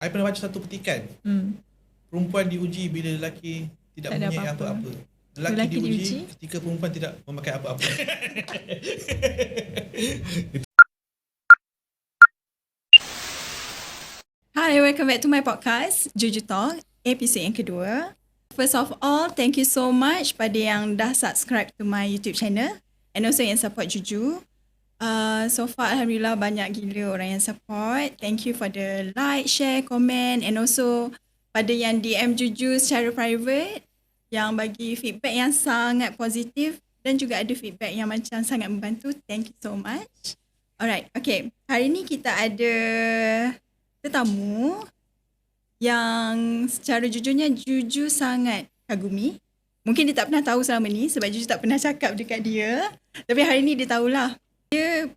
I pernah baca satu petikan. Perempuan diuji bila lelaki tidak Tak ada mempunyai apa-apa. apa-apa. Lelaki diuji diuji ketika perempuan tidak memakai apa-apa. Hi, welcome back to my podcast, Juju Talk, episod yang kedua. First of all, thank you so much pada yang dah subscribe to my YouTube channel and also yang support Juju. So far, Alhamdulillah banyak gila orang yang support. Thank you for the like, share, comment and also pada yang DM Juju secara private yang bagi feedback yang sangat positif dan juga ada feedback yang macam sangat membantu. Thank you so much. Alright, okay. Hari ni kita ada tetamu yang secara jujurnya Juju sangat kagumi. Mungkin dia tak pernah tahu selama ni sebab Juju tak pernah cakap dekat dia. Tapi hari ni dia tahulah. Dia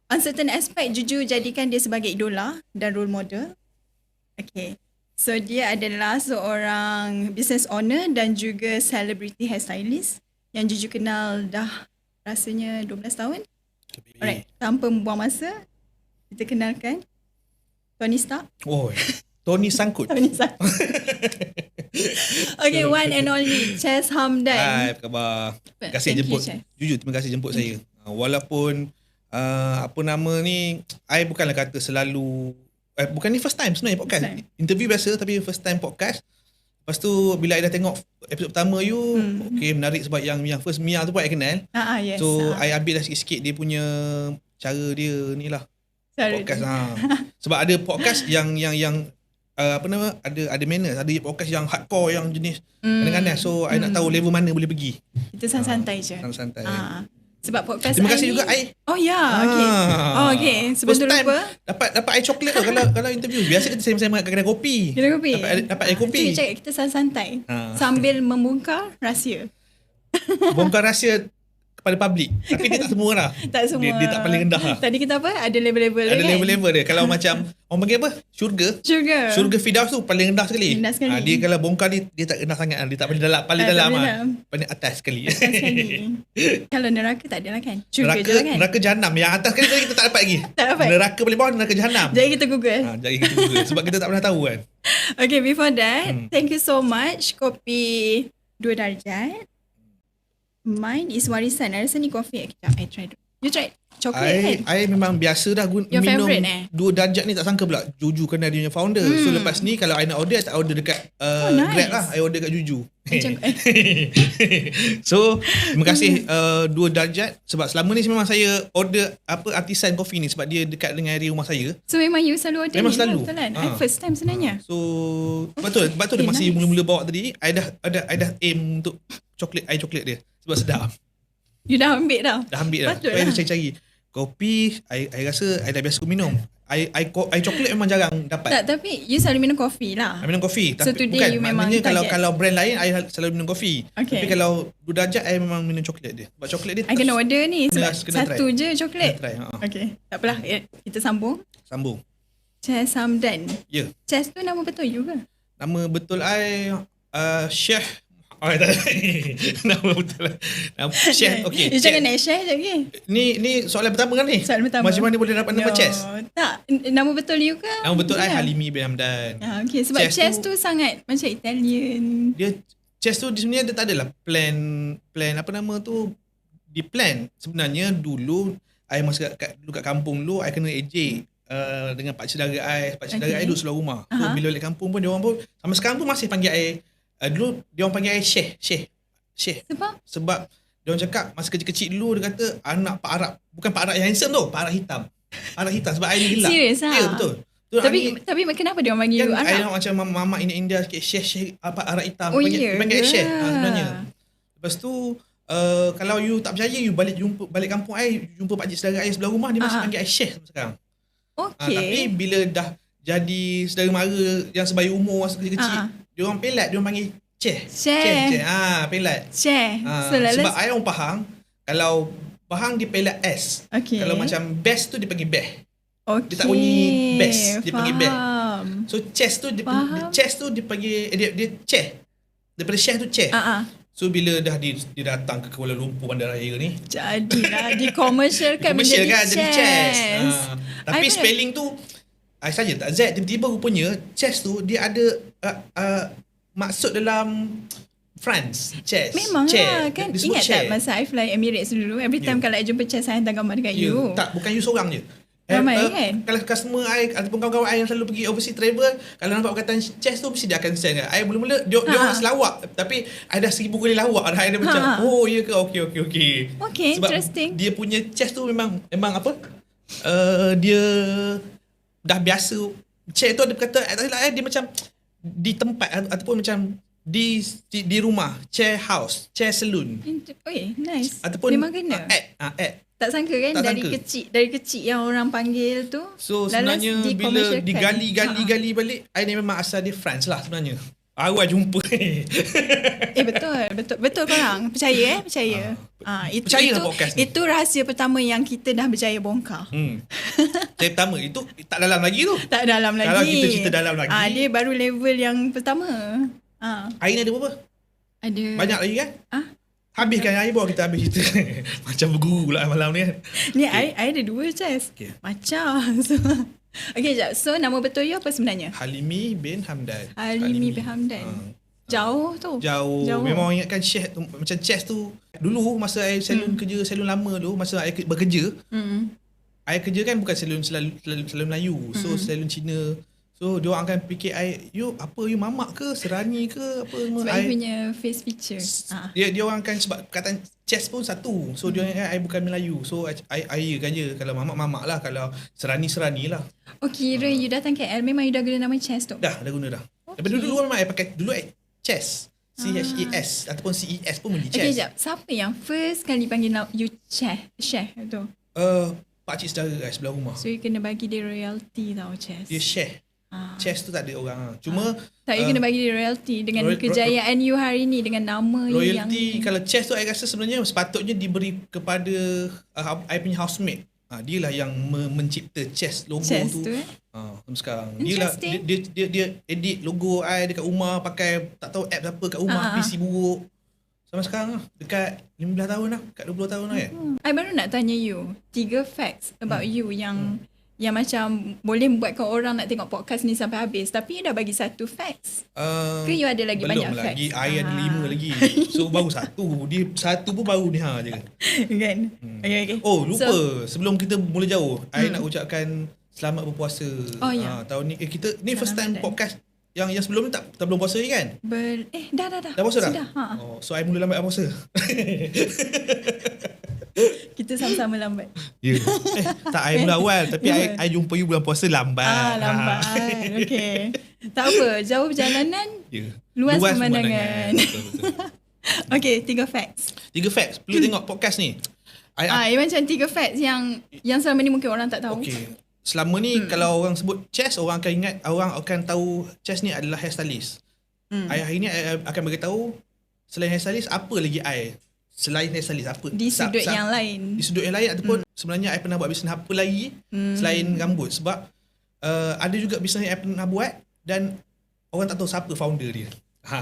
on certain aspect Juju jadikan dia sebagai idola dan role model. Okay. So dia adalah seorang business owner dan juga celebrity hairstylist yang Juju kenal dah rasanya 12 tahun. Alright, tanpa membuang masa, kita kenalkan Tony Stark. Oh, Tony Sangkut. Tony Stark. Okay, one and only Chess Hamdan. Hai, apa khabar? Terima kasih jemput. Jujur, terima kasih jemput saya. Walaupun apa nama ni, I bukanlah kata selalu bukan ni first time sebenarnya podcast. Interview biasa tapi first time podcast. Lepas tu bila I dah tengok episod pertama you, okay, menarik sebab yang first Mia tu pun I kenal. Yes. So I ambil dah sikit-sikit dia punya cara dia ni lah. Podcast sebab ada podcast yang apa nama, ada manners, ada podcast yang hardcore yang jenis kadang-kadang. So I nak tahu level mana boleh pergi. Kita santai je. Santai. Sebab podcast terima kasih ni, juga I. Oh ya, okay. Okay, sebelum tu lupa. Dapat I coklat tu kalau interview. Biasa kita sama-sama kat kedai kopi. Dapat I kopi. Kita santai. Sambil membongkar rahsia. Bongkar rahsia kepada public. Tapi dia tak semua lah. Tak semua. Dia tak paling rendah lah. Tadi kita apa? Ada level-level dia kan? Ada level-level dia. Kalau macam orang panggil apa? Syurga Firdaus tu paling rendah sekali. Dia kalau bongkar dia tak rendah sangat. Dia tak paling dalam. Paling paling atas sekali. Kalau neraka tak ada lah kan? Syurga je lah kan? Neraka jahanam. Yang atas sekali kita tak dapat lagi. Tak dapat. Neraka paling bawah neraka jahanam. Jadi kita google. Sebab kita tak pernah tahu kan. Okay, before that, thank you so much Kopi 2 Darjat. Mine is warisan. I rasa ni kopi. Kejap, I try dulu. You try coklat kan? I memang biasa dah your minum favorite, 2 darjat ni. Tak sangka pula Juju kenal dia punya founder. So lepas ni kalau I nak order, I tak order dekat nice. Grab lah. I order kat Juju. So terima kasih 2 darjat. Sebab selama ni memang saya order artisan kopi ni sebab dia dekat dengan area rumah saya. So memang you selalu order? Memang selalu. Betul kan? First time sebenarnya. So betul dia masih mula-mula bawa tadi. I dah aim untuk coklat dia sebab sedap. You dah ambil dah? Dah ambil dah. Saya cari-cari kopi. I rasa I dah biasa minum. I coklat memang jarang dapat. Tak, tapi you selalu minum kopi lah. I minum kopi. So tapi today bukan, you memang kalau brand lain I selalu minum kopi. Okay. Tapi kalau 2 darjat I memang minum coklat dia. Sebab coklat dia I kena order ni sebab satu try. je coklat. Try. Okay, tak apalah. Kita sambung. Chess Hamdan. Ya. Chess tu nama betul you ke? Nama betul I Chef. Tak. Nama betul lah. Chef. Okay. You jangan nak share je lagi. Ni soalan pertama kan ni? Soalan pertama. Macam mana boleh dapat nama Chess? Tak. Nama betul you ke? Nama betul I Halimi bin Hamdan. Okay. Sebab Chess tu sangat macam Italian. Chess tu sebenarnya dia tak adalah plan apa nama tu. Di plan. Sebenarnya dulu I masa kat kampung dulu I kena ejek dengan pakcik saudara I. Pakcik saudara I duduk sebelah rumah. So bila balik kampung pun dia orang pun sampai sekarang pun masih panggil I. Dulu dia orang panggil I Syekh. Sebab dia orang cakap masa kecil-kecil dulu dia kata anak Pak Arab. Bukan Pak Arab yang handsome tu, Pak Arab hitam. Arab hitam sebab I ni gelap. Serius lah? Ya betul. Tapi kenapa dia orang panggil you Arab? I macam mama ini India sikit Syekh apa Arab hitam. Oh panggil Syekh sebenarnya. Lepas tu kalau you tak percaya you balik kampung I jumpa pakcik saudara I sebelah rumah dia masih panggil I Syekh sampai sekarang. Okay. Tapi bila dah jadi saudara mara yang sebaya umur masa kecil-kecil dia orang pelat, dia orang panggil Ceh. Pelat. Ceh. Sebab I orang Pahang, kalau Pahang dia pelat S. Okay. Kalau macam best tu dia panggil beh. Okay. Dia tak bunyi best, dia panggil beh. So chess tu dia panggil dia Ceh. Daripada Syekh tu Ceh. So bila dah dia datang ke Kuala Lumpur Bandaraya ni, jadilah di commercial kan menjadi chess. Tapi spelling tu I saja tak Z, tiba-tiba rupanya chess tu dia ada maksud dalam France. Chess. Memang chair. lah kan. Dia sebut Ingat chair. tak masa I fly Emirates dulu, every time kalau I jumpa Chess, I hantar gambar dekat you. Tak, bukan you seorang je. Ramai kan? Kalau customer I ataupun kawan-kawan I yang selalu pergi overseas travel, kalau nampak perkataan chess tu mesti dia akan send kan. I mula-mula dia orang selawak, tapi I dah 1000 kali lawak dah. I dah macam oh ya ke, okey. Okay, Sebab interesting. dia punya chess tu memang apa? Dia dah biasa. Chess tu ada perkataan dia macam di tempat ataupun macam di rumah, chair house, chair saloon. Nice. Ataupun memang kena. ad. Tak sangka kan Tak dari sangka. kecil yang orang panggil tu. So lalas sebenarnya bila dikomersialkan. digali balik, I ni memang asal dia France lah sebenarnya. Awal jumpa. Betul korang. Percaya. Percaya lah podcast ni. Itu rahsia pertama yang kita dah berjaya bongkar. Saya pertama itu tak dalam lagi tu. Tak dalam lagi. Kalau kita cerita dalam lagi. Dia baru level yang pertama. Hari ni ada berapa? Ada. Banyak lagi kan? Habiskan hari baru kita habis cerita. Macam berguru pula malam ni kan. Ni I ada 2 Chess. Okay. Macam. Okay, sekejap. So nama betul you apa sebenarnya? Halimi bin Hamdan. Halimi bin Hamdan. Jauh tu. Jauh. Memang ingatkan Syekh tu, macam chess tu. Dulu masa I salon kerja, salon lama dulu, masa I bekerja. I kerja kan bukan salon Melayu. So salon Cina. So diorang akan fikir you mamak ke, serani ke apa semua. Sebab I punya face picture. Dia orang akan sebab perkataan chess pun satu. So dia ingat I bukan Melayu. So I kan je. Kalau mamak lah, kalau serani lah. Oh kira you datang KL memang you dah guna nama Chess tu? Dah guna dah. Okay. Daripada dulu memang I pakai dulu chess. CHES ataupun CES pun boleh chess. Okay, sekejap. Siapa yang first kali panggil you Chess tu? Pakcik saudara sebelah rumah. So you kena bagi dia royalty tau Chess. Dia share. Chess tu tak ada orang. Cuma tak, you kena bagi dia royalty dengan kejayaan you hari ni, dengan nama you yang royalty. Kalau chess tu I rasa sebenarnya sepatutnya diberi kepada I punya housemate. Dia lah yang mencipta chess logo chess tu. Sampai sekarang. Dia edit logo I dekat rumah pakai tak tahu apps apa kat rumah, PC buruk. Sampai sekarang lah, dekat 15 tahun lah, dekat 20 tahun lah kan. I baru nak tanya you 3 facts about you yang macam boleh buatkan orang nak tengok podcast ni sampai habis. Tapi you dah bagi 1 facts. Ke you ada lagi banyak facts? Belum lagi. I ada 5 lagi. So baru 1. Dia 1 pun baru ni je. Kan? Okay. Oh lupa. Sebelum kita mula jauh, I nak ucapkan selamat berpuasa. Tahun ni kita ni first time podcast yang sebelum ni tak belum puasa ni kan? Dah. Dah puasa dah? Sudah. So I mula lambat puasa. Kita sama-sama lambat. Tak, I mula awal. Tapi I jumpa you bulan puasa lambat. Lambat. Okay. Tak apa. Jauh perjalanan, luas pemandangan. Betul. Okay, 3 facts. 3 facts. Perlu tengok podcast ni. Macam 3 facts yang selama ni mungkin orang tak tahu. Okay. Selama ni kalau orang sebut Chess, orang akan ingat, orang akan tahu Chess ni adalah hairstylist. Hari ni I akan beritahu selain hairstylist, apa lagi I selain hairstylist apa di sudut yang lain. Di sudut yang lain ataupun sebenarnya I pernah buat bisnes apa lagi selain rambut. Sebab ada juga bisnes yang I pernah buat dan orang tak tahu siapa founder dia.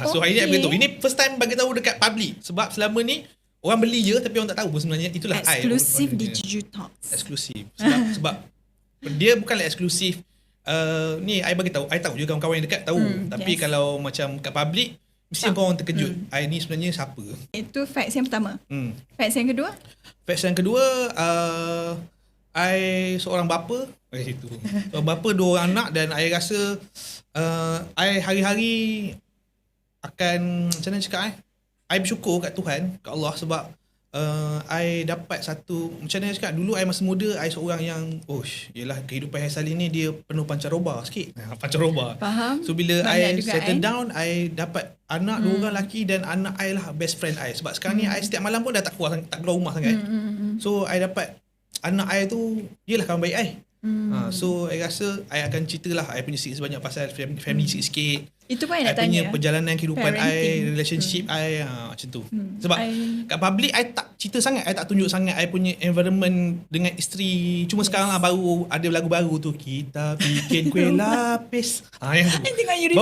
So hari ni I beritahu. Ini first time bagi tahu dekat public. Sebab selama ni orang beli je tapi orang tak tahu pun sebenarnya itulah eksklusif di Juju Talks. Eksklusif. Sebab dia bukanlah eksklusif. Ni I bagi tahu. I tahu juga kawan-kawan yang dekat tahu. Tapi kalau macam kat public mesti orang terkejut. I ni sebenarnya siapa? Itu facts yang pertama. Facts yang kedua? Facts yang kedua, I seorang bapa. Itu. Seorang bapa, 2 orang anak dan I rasa I hari-hari akan macam mana cakap I bersyukur kat Tuhan, kat Allah sebab I dapat satu, macam mana cakap, dulu I masa muda I seorang yang yelah kehidupan hairstylist ni dia penuh pancaroba sikit. Pancaroba. Faham. So bila banyak I settle down, I dapat anak 2 orang lelaki dan anak I lah best friend I. Sebab sekarang ni I setiap malam pun dah tak keluar rumah sangat. So I dapat anak I tu dia lah kawan baik I. So I rasa I akan cerita lah I punya sikit sebanyak pasal family sikit. Itu pun I nak tanya. I punya perjalanan kehidupan I, relationship I, macam tu. Sebab kat public I tak cerita sangat, I tak tunjuk sangat I punya environment dengan isteri. Cuma sekarang lah baru ada lagu baru tu, kita bikin kuih lapis. Yang tu.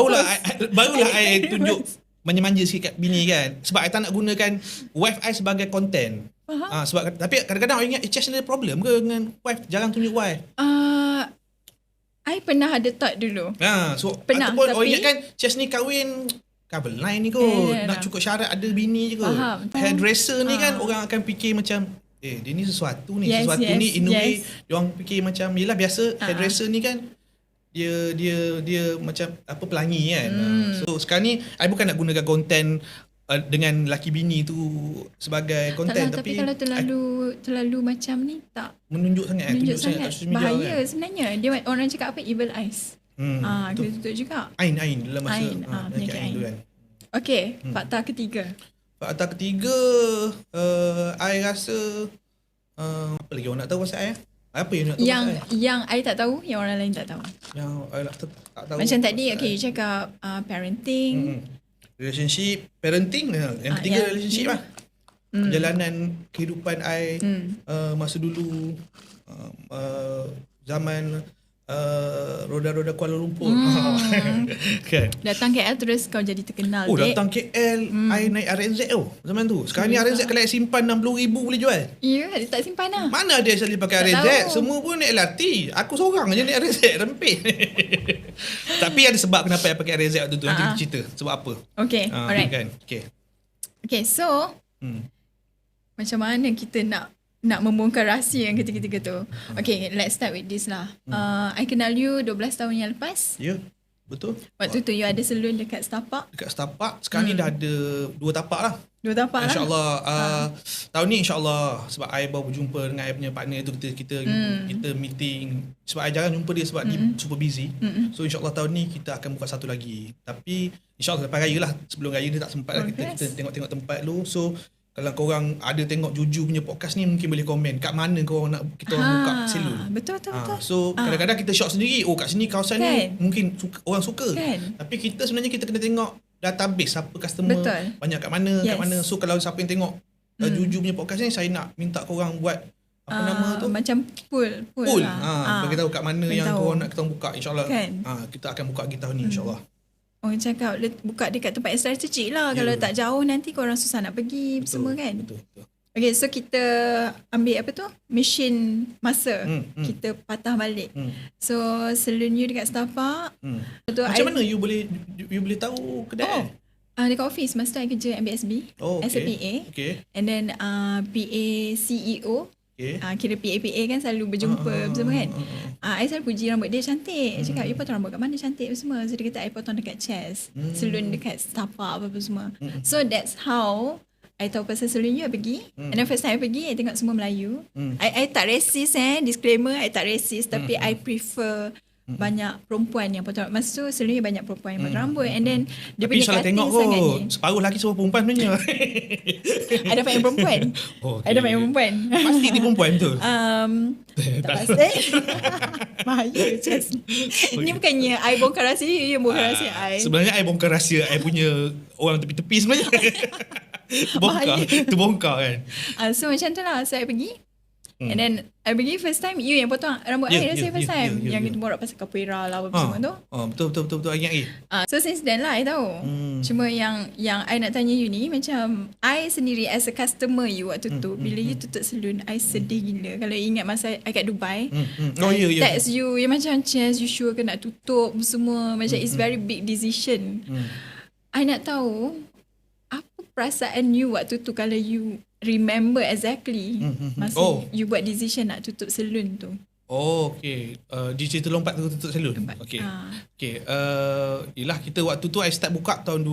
Barulah I tunjuk manja-manja sikit kat bini kan. Sebab I tak nak gunakan wife I sebagai content. Sebab tapi kadang-kadang I ingat Chess ada problem ke dengan wife, jarang tunjuk wife. I pernah ada thought dulu. So Pernah, ataupun tapi ingat kan Chess ni kahwin cover line ni kot. Nak cukup syarat ada bini je kot. Faham. Hairdresser ni kan orang akan fikir macam dia ni sesuatu ni. Yes, Sesuatu yes, ni in a way yes. diorang fikir macam yelah biasa hairdresser ni kan dia macam apa pelangi kan. So sekarang ni I bukan nak gunakan konten dengan laki bini tu sebagai konten, tapi kalau terlalu macam ni tak menunjuk sangat menunjuk kat sangat social media bahaya kan. sebenarnya. Dia orang cakap apa, evil eyes. Kena tutup juga. Ain dalam masa penyakit ain. tu kan. Okey, fakta ketiga. Fakta ketiga, I rasa apa lagi orang nak tahu pasal I? Apa yang nak tahu pasal I? Yang I tak tahu, yang orang lain tak tahu. Yang I tak tahu. Macam tadi, okay, you cakap parenting. Relationship, parenting. Yang ketiga relationship lah. Perjalanan kehidupan I masa dulu, zaman roda-roda Kuala Lumpur. Kan? Datang KL terus kau jadi terkenal. Datang KL, I naik RNZ zaman tu. Sekarang ni RNZ kalau I simpan 60,000 boleh jual. Ya, dia tak simpan lah. Mana ada sekali pakai Tak RNZ? tahu. Semua pun naik LRT. Aku seorang je naik RNZ, rempit. Tapi ada sebab kenapa I pakai RNZ waktu tu. Nanti kita cerita sebab apa. Okay, alright. Kan? Okay, so macam mana kita nak membongkar rahsia yang ketiga-tiga tu. Okay, let's start with this lah. I kenal you 12 tahun yang lepas. Ya, betul. Waktu tu you ada salon dekat Setapak. Dekat Setapak. Sekarang ni dah ada 2 tapak lah. 2 tapak lah. InsyaAllah tahun ni insyaAllah sebab I baru berjumpa dengan I punya partner tu, kita meeting. Sebab I jarang jumpa dia sebab dia super busy. So insyaAllah tahun ni kita akan buka satu lagi. Tapi insyaAllah lepas raya lah. Sebelum raya ni tak sempat lah kita tengok-tengok tempat dulu. So kalau korang ada tengok Juju punya podcast ni, mungkin boleh komen kat mana korang nak kita orang buka salon. Betul. So kadang-kadang kita shot sendiri, kat sini kawasan ni mungkin orang suka. Tapi kita sebenarnya kita kena tengok database siapa customer, banyak kat mana, kat mana. So kalau siapa yang tengok Juju punya podcast ni, saya nak minta korang buat apa nama tu? Macam pool lah. Bagi tahu kat mana yang korang nak kita buka. InsyaAllah kita akan buka lagi tahun ni insyaAllah. Orang cakap buka dekat tempat yang strategik lah. Kalau tak jauh nanti korang susah nak pergi semua kan. Betul. Okay, so kita ambil apa tu? Mesin masa. Kita patah balik. So salon you dekat Setapak. Macam mana you boleh tahu kedai? Dekat office. Masa tu I kerja MBSB as a PA. And then PA CEO. Kira PA kan selalu berjumpa semua kan. I selalu puji rambut dia cantik. Cakap, you potong rambut kat mana cantik semua. So dia kata I potong dekat Chess. Salon dekat Setapak apa-apa semua. So that's how I tahu pasal salon you, I pergi. And then first time I pergi, I tengok semua Melayu. I tak racist disclaimer, I tak racist. Tapi I prefer banyak perempuan yang potong rambut. Masa tu salon you banyak perempuan yang potong rambut. And then dia tapi punya salah cutting tengok sangat kot. ni. Separuh lelaki separuh perempuan sebenarnya. I dapat yang perempuan. I dapat yang perempuan. Pasti dia perempuan betul. Tak pasti. Bahaya just. Ni bukannya I bongkar rahsia, you bongkar rahsia I. Sebenarnya I bongkar rahsia I punya orang tepi-tepi sebenarnya. Terbongkar kan. So macam tu lah. So I pergi. And then I pergi first time, you yang potong rambut I rasa first time. Yang kita borak pasal capoeira lah apa semua tu. Betul. I ingat lagi. So since then lah I tahu. Cuma yang I nak tanya you ni, macam I sendiri as a customer you waktu tu, bila you tutup salon, I sedih gila. Kalau ingat masa I kat Dubai, I text you yang macam, Chess, you sure ke nak tutup semua. Macam it's very big decision. I nak tahu apa perasaan you waktu tu, kalau you remember exactly masa you buat decision nak tutup salon tu. Okay. Dia cerita lompat tutup salon. Okay. Yelah kita waktu tu I start buka tahun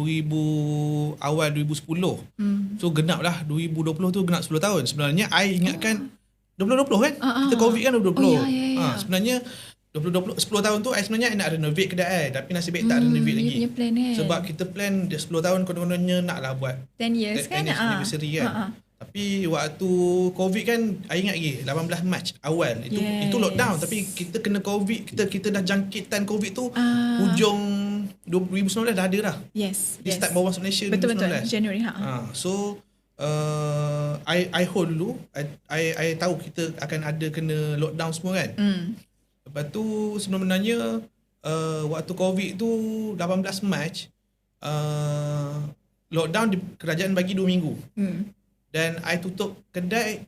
awal 2010. So genap lah 2020 tu genap 10 tahun. Sebenarnya I ingatkan 2020 kan? Kita COVID kan 2020. Sebenarnya 10 tahun tu I sebenarnya nak renovate kedai I. Tapi nasib baik tak renovate lagi. Plan, kan? Sebab kita plan 10 tahun konon-kononnya nak lah buat 10 years 10 years anniversary kan. Tapi waktu COVID kan, I ingat lagi 18 Mac awal itu lockdown. Tapi kita kena COVID, kita dah jangkitan COVID tu hujung 2019 dah ada dah. Dia start bawa masuk Malaysia. Betul Januari. So I hold dulu. I tahu kita akan ada kena lockdown semua kan. Lepas tu sebenarnya waktu COVID tu 18 Mac lockdown kerajaan bagi 2 minggu. Dan I tutup kedai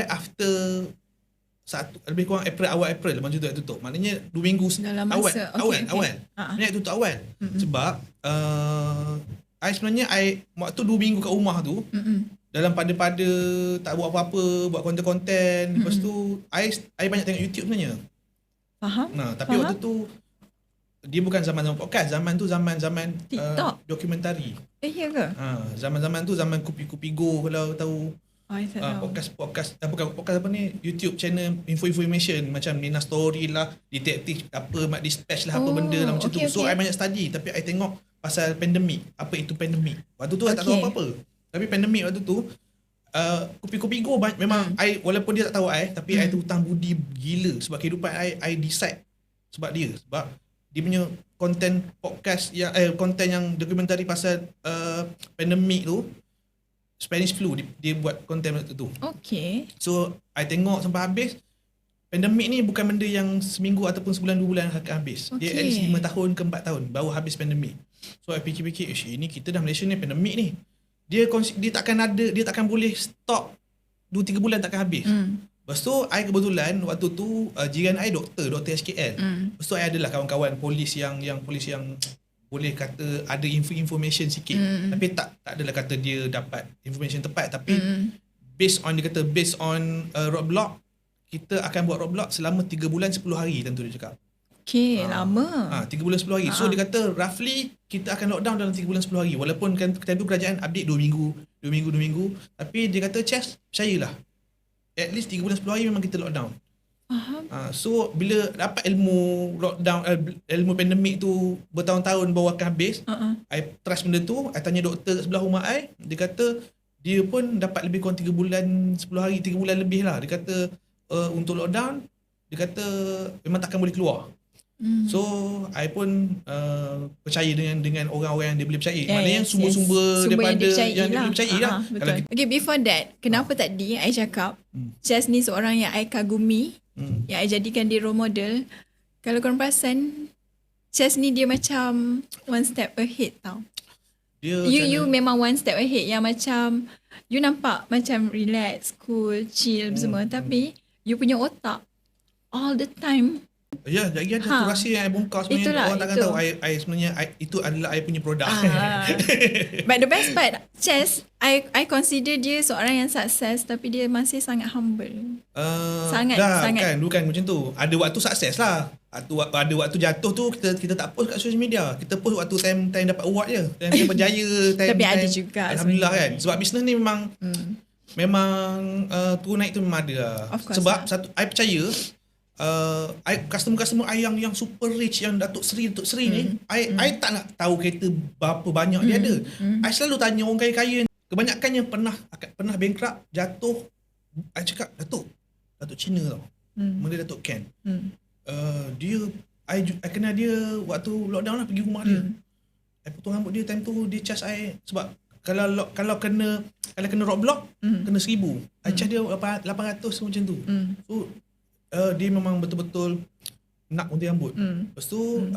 after lebih kurang awal April macam tu nak tutup. Maknanya 2 minggu Dalam awal. masa Awal. Nak tutup awal. Sebab I sebenarnya waktu 2 minggu kat rumah tu dalam pada tak buat apa-apa, buat konten-konten. Lepas tu I banyak tengok YouTube sebenarnya. Faham? Tapi waktu tu dia bukan zaman podcast, zaman tu zaman TikTok. dokumentari. Ya ke? Zaman-zaman tu zaman Kupi Go kalau tahu. I tak tahu. Podcast bukan podcast apa ni, YouTube channel information macam Nina Story lah, detektif apa, Mak Dispatch lah, apa benda lah macam tu. So I banyak study, tapi I tengok pasal pandemik, apa itu pandemik. Waktu tu I tak tahu apa-apa. Tapi pandemik waktu tu Kupi Go memang I, walaupun dia tak tahu I, tapi I tu hutang budi gila sebab kehidupan I decide sebab dia. Sebab dia punya konten podcast yang konten yang dokumentari pasal pandemik tu, Spanish flu, dia buat konten waktu tu. Okay. So I tengok sampai habis. Pandemik ni bukan benda yang seminggu ataupun sebulan 2 bulan akan habis. Dia at least 5 tahun ke 4 tahun baru habis pandemik. So I fikir-fikir, ini kita dah Malaysia ni pandemik ni. Dia takkan boleh stop 2-3 bulan takkan habis. Lepas tu I kebetulan waktu tu jiran I doktor SKL. Lepas tu I adalah kawan-kawan polis yang boleh kata ada information sikit. Tapi tak adalah kata dia dapat information tepat. Tapi based on roadblock, kita akan buat roadblock selama 3 bulan 10 hari tentu dia cakap. Okay, lama. 3 bulan 10 hari. So dia kata roughly kita akan lockdown dalam 3 bulan 10 hari. Walaupun kan time tu kerajaan update 2 minggu. Tapi dia kata Chess, percayalah. At least 3 bulan 10 hari memang kita lockdown. So bila dapat ilmu lockdown, ilmu pandemik tu bertahun-tahun baru akan habis, I trust benda tu. I tanya doktor kat sebelah rumah I, dia kata dia pun dapat lebih kurang 3 bulan 10 hari, 3 bulan lebih lah. Dia kata untuk lockdown, dia kata memang takkan boleh keluar. So I pun percaya dengan orang-orang yang dia boleh percaya. Maknanya sumber-sumber daripada yang dia boleh percaya lah. Okay, before that, kenapa tadi I cakap Chess ni seorang yang I kagumi, yang I jadikan dia role model. Kalau korang perasan, Chess ni dia macam one step ahead tau. You memang one step ahead, yang macam you nampak macam relax, cool, chill semua, tapi you punya otak all the time. Ya, lagi ada tu rahsia yang I bongkar sebenarnya. Orang takkan tahu I sebenarnya itu adalah I punya produk. But the best part, Chess, I consider dia seorang yang sukses tapi dia masih sangat humble. Sangat. Bukan macam tu. Ada waktu sukses lah. Ada waktu jatuh tu kita tak post kat social media. Kita post waktu time dapat award je. Time berjaya. Tapi ada juga. Alhamdulillah kan. Sebab bisnes ni memang turun naik tu memang ada lah. Sebab I percaya customer I yang super rich, yang Datuk Seri ni, I tak nak tahu kereta berapa banyak dia ada. I selalu tanya orang kaya-kaya, kebanyakannya pernah bankrupt, jatuh. I cakap Datuk Cina tau, dia Datuk Ken. I kenal dia waktu lockdown lah, pergi rumah dia. I potong rambut dia time tu, dia charge I sebab kalau kena roadblock kena 1,000. I charge dia 800 macam tu. So dia memang betul-betul nak gunting rambut. Lepas tu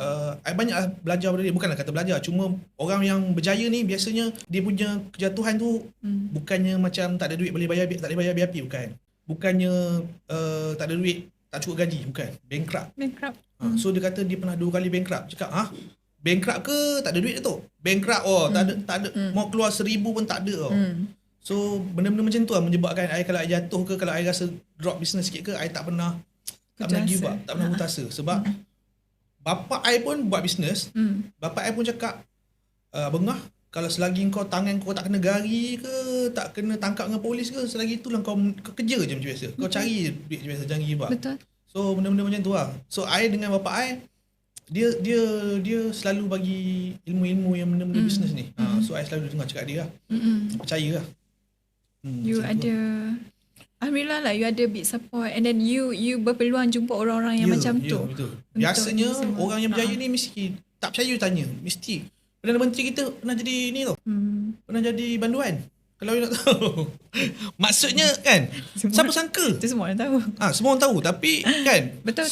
I banyak belajar dari dia. Bukanlah kata belajar, cuma orang yang berjaya ni biasanya dia punya kejatuhan tu bukannya macam tak ada duit boleh bayar, tak boleh bayar BIP, bukan. Bukannya tak ada duit, tak cukup gaji, bukan. Bankrupt. So dia kata dia pernah 2 kali bankrupt. Cakap bankrupt ke tak ada duit tu? Bankrupt tak ada mau keluar 1,000 pun tak ada. So benda-benda macam tu lah menyebabkan I, kalau I jatuh ke, kalau I rasa drop business sikit ke, I tak pernah give up, tak pernah putus asa. Sebab bapa I pun buat business. Bapa I pun cakap, Bengah, kalau selagi tangan kau tak kena gari ke, tak kena tangkap dengan polis ke, selagi itulah kau kerja je macam biasa. Kau cari duit macam biasa, jangan give up. Betul. So benda-benda macam tu lah. So I dengan bapa I, dia selalu bagi ilmu-ilmu yang benda-benda business ni. So I selalu dengar cakap dia lah. Percaya lah. You ada, alhamdulillah lah, you ada big support, and then you berpeluang jumpa orang-orang yang macam tu. Betul. Biasanya orang yang berjaya ni mesti tak percaya tanya. Mesti Perdana Menteri kita pernah jadi ni tau. Pernah jadi banduan. Kalau you nak tahu. Maksudnya kan, siapa sangka? Itu semua orang tahu. Semua orang tahu, tapi kan betul.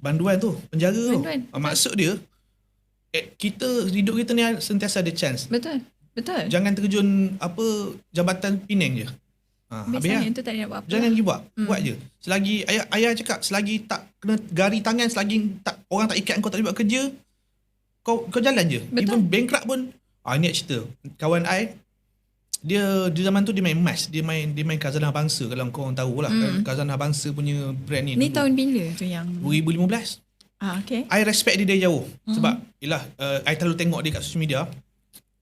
Banduan tu, penjara banduan. tu. Maksud dia hidup kita ni sentiasa ada chance. Betul. Jangan terjun jabatan Penang je. Habis lah. Biasanya tu tak ada nak buat apa. Jangan pergi buat. Buat je. Selagi ayah cakap, selagi tak kena gari tangan, selagi tak orang tak ikat kau tak boleh buat kerja, kau jalan je. Betul. Even bankrupt pun. Ini nak cerita. Kawan I, dia di zaman tu dia main emas. Dia main Khazanah Bangsa, kalau kau tahu lah. Khazanah Bangsa punya brand ni. Ni dulu. tahun bila tu yang 2015. okay. I respect dia dari jauh. Sebab yelah, I terlalu tengok dia kat social media.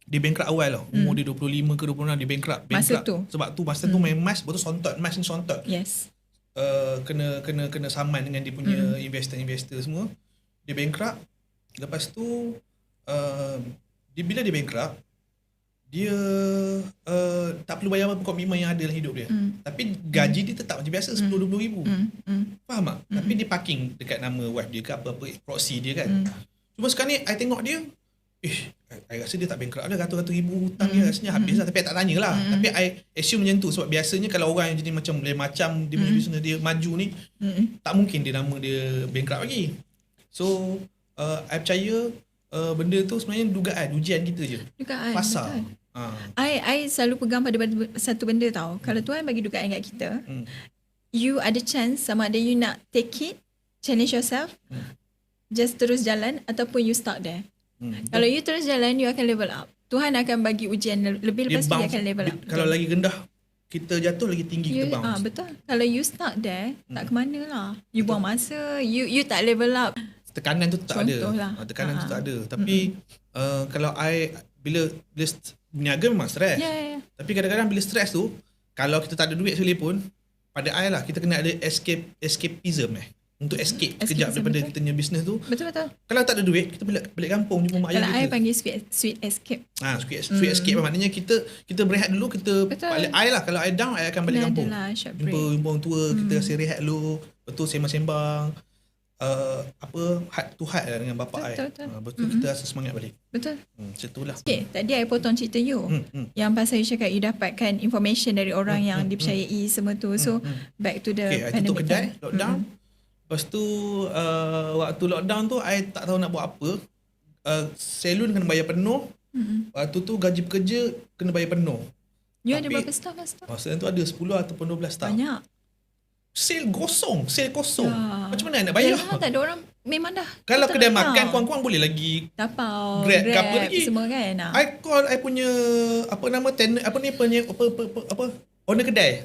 Dia bankrupt awal lah. Umur dia 25 ke 26 dia bankrupt. Masa tu? Sebab tu masa tu main emas, betul sontot. Emas ni sontot. Yes. Kena saman dengan dia punya investor semua. Dia bankrupt. Lepas tu bila dia bankrupt, dia tak perlu bayar apa komitmen yang ada dalam hidup dia. Tapi gaji dia tetap macam biasa 10-20 ribu. Faham tak? Tapi dia parking dekat nama wife dia ke apa proxy dia kan. Cuma sekarang ni I tengok dia, I rasa dia tak bankrupt lah, ratus-ratus ribu hutang dia rasanya habis lah. Tapi I tak tanya lah. Tapi I assume macam tu. Sebab biasanya kalau orang yang jenis macam dia punya business dia maju ni, tak mungkin dia nama dia bankrupt lagi. So I percaya benda tu sebenarnya dugaan, ujian kita je. Dugaan, pasar. I selalu pegang pada satu benda tau. Kalau Tuhan bagi dugaan kat kita, you ada chance sama ada you nak take it, challenge yourself, just terus jalan, ataupun you start there. Kalau you terus jalan, you akan level up. Tuhan akan bagi ujian lebih, lepas tu you akan level up. Kalau lagi rendah kita jatuh, lagi tinggi kita bounce. Betul. Kalau you start there, tak ke mana lah. You buang masa, you tak level up. Tekanan tu tak ada. Lah. Tekanan tu tak ada. Tapi kalau I bila berniaga memang stres. Yeah. Tapi kadang-kadang bila stres tu, kalau kita tak ada duit sekali pun, pada I lah, kita kena ada escapism untuk escape sekejap daripada kita punya business tu. Betul. Kalau tak ada duit, kita balik kampung jumpa mak ayah kita. Kalau I panggil sweet escape. Sweet escape maknanya kita berehat dulu, kita balik. I lah, kalau I down, I akan balik kampung. Jumpa orang tua, kita rasa rehat dulu. Betul, sembang-sembang. Heart to heart lah dengan bapak I. Betul, kita rasa semangat balik. Betul. Macam tu lah. Okay, tadi I potong cerita you. Yang pasal you cakap you dapatkan information dari orang yang dipercayai semua tu. So, back to the pandemic. I tutup kedai, lockdown. Lepas tu, waktu lockdown tu, I tak tahu nak buat apa. Salon kena bayar penuh. Waktu tu gaji pekerja kena bayar penuh. You ada berapa staff masa tu? Masa tu ada 10 ataupun 12 staff. Banyak. Sale kosong. Ya. Macam mana nak bayar? Yalah, tak ada orang, memang dah. Kalau kedai makan, kurang-kurang boleh lagi Tapau, Grab Grab lagi. semua kan. I call I punya owner kedai.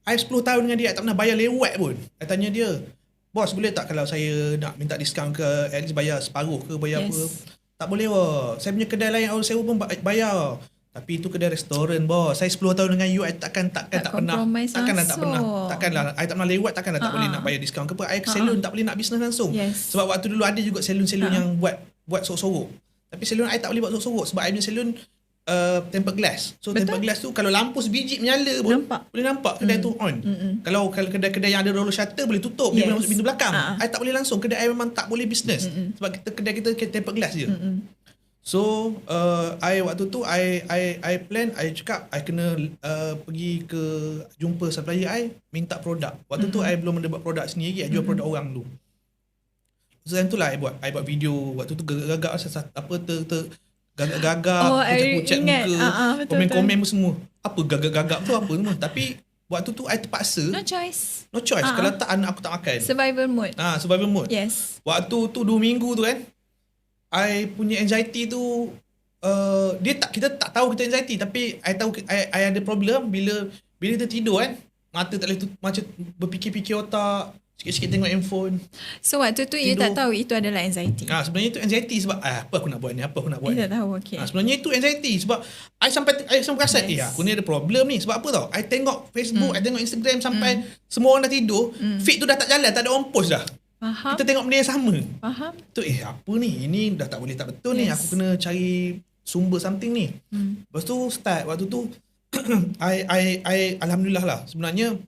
I 10 tahun dengan dia, I tak pernah bayar lewat pun. I tanya dia, bos boleh tak kalau saya nak minta diskaun ke, at least bayar separuh ke, bayar apa? Tak boleh wah. Saya punya kedai lain orang sewa pun bayar. Tapi itu kedai restoran bos. Saya 10 tahun dengan you, I takkanlah tak pernah I tak pernah lewat, takkanlah tak boleh nak bayar diskaun ke apa. I salon tak boleh nak bisnes langsung. Sebab waktu dulu ada juga salon-salon yang buat sorok-sorok. Tapi salon I tak boleh buat sorok-sorok sebab I punya salon tempered glass. So tempered glass tu kalau lampu sebiji menyala pun boleh nampak kedai tu on. Kalau kedai-kedai yang ada roller shutter boleh tutup, dia boleh masuk pintu belakang. I tak boleh langsung. Kedai I memang tak boleh bisnes. Sebab kedai kita tempered glass je. So I waktu tu I plan, I cakap I kena pergi ke jumpa supplier I, minta produk. Waktu tu I belum ada buat produk sendiri, I jual produk orang dulu. So time tu lah I buat video. Waktu tu gagak gagak-gagak, pucat-pucat muka, komen-komen semua. Apa gagak-gagak tu apa semua. Tapi waktu tu I terpaksa. No choice. Kalau tak anak aku tak makan. Survival mode. Survival mode. Yes. Waktu tu 2 minggu tu kan, I punya anxiety tu kita tak tahu kita anxiety, tapi I tahu I ada problem bila kita tidur kan, mata tak boleh macam berfikir-fikir otak, sikit-sikit tengok handphone. So waktu tu you tak tahu itu adalah anxiety. Sebenarnya itu anxiety sebab apa aku nak buat ni, You tak tahu, okay. Sebenarnya itu anxiety sebab I sampai perasan aku ni ada problem ni. Sebab apa tau, I tengok Facebook, I tengok Instagram sampai semua orang dah tidur, feed tu dah tak jalan, tak ada orang post dah. Faham. Kita tengok benda yang sama. Faham. Tu apa ni? Ini dah tak boleh, tak betul ni. Aku kena cari sumber something ni. Lepas tu start waktu tu I alhamdulillah lah. Sebenarnya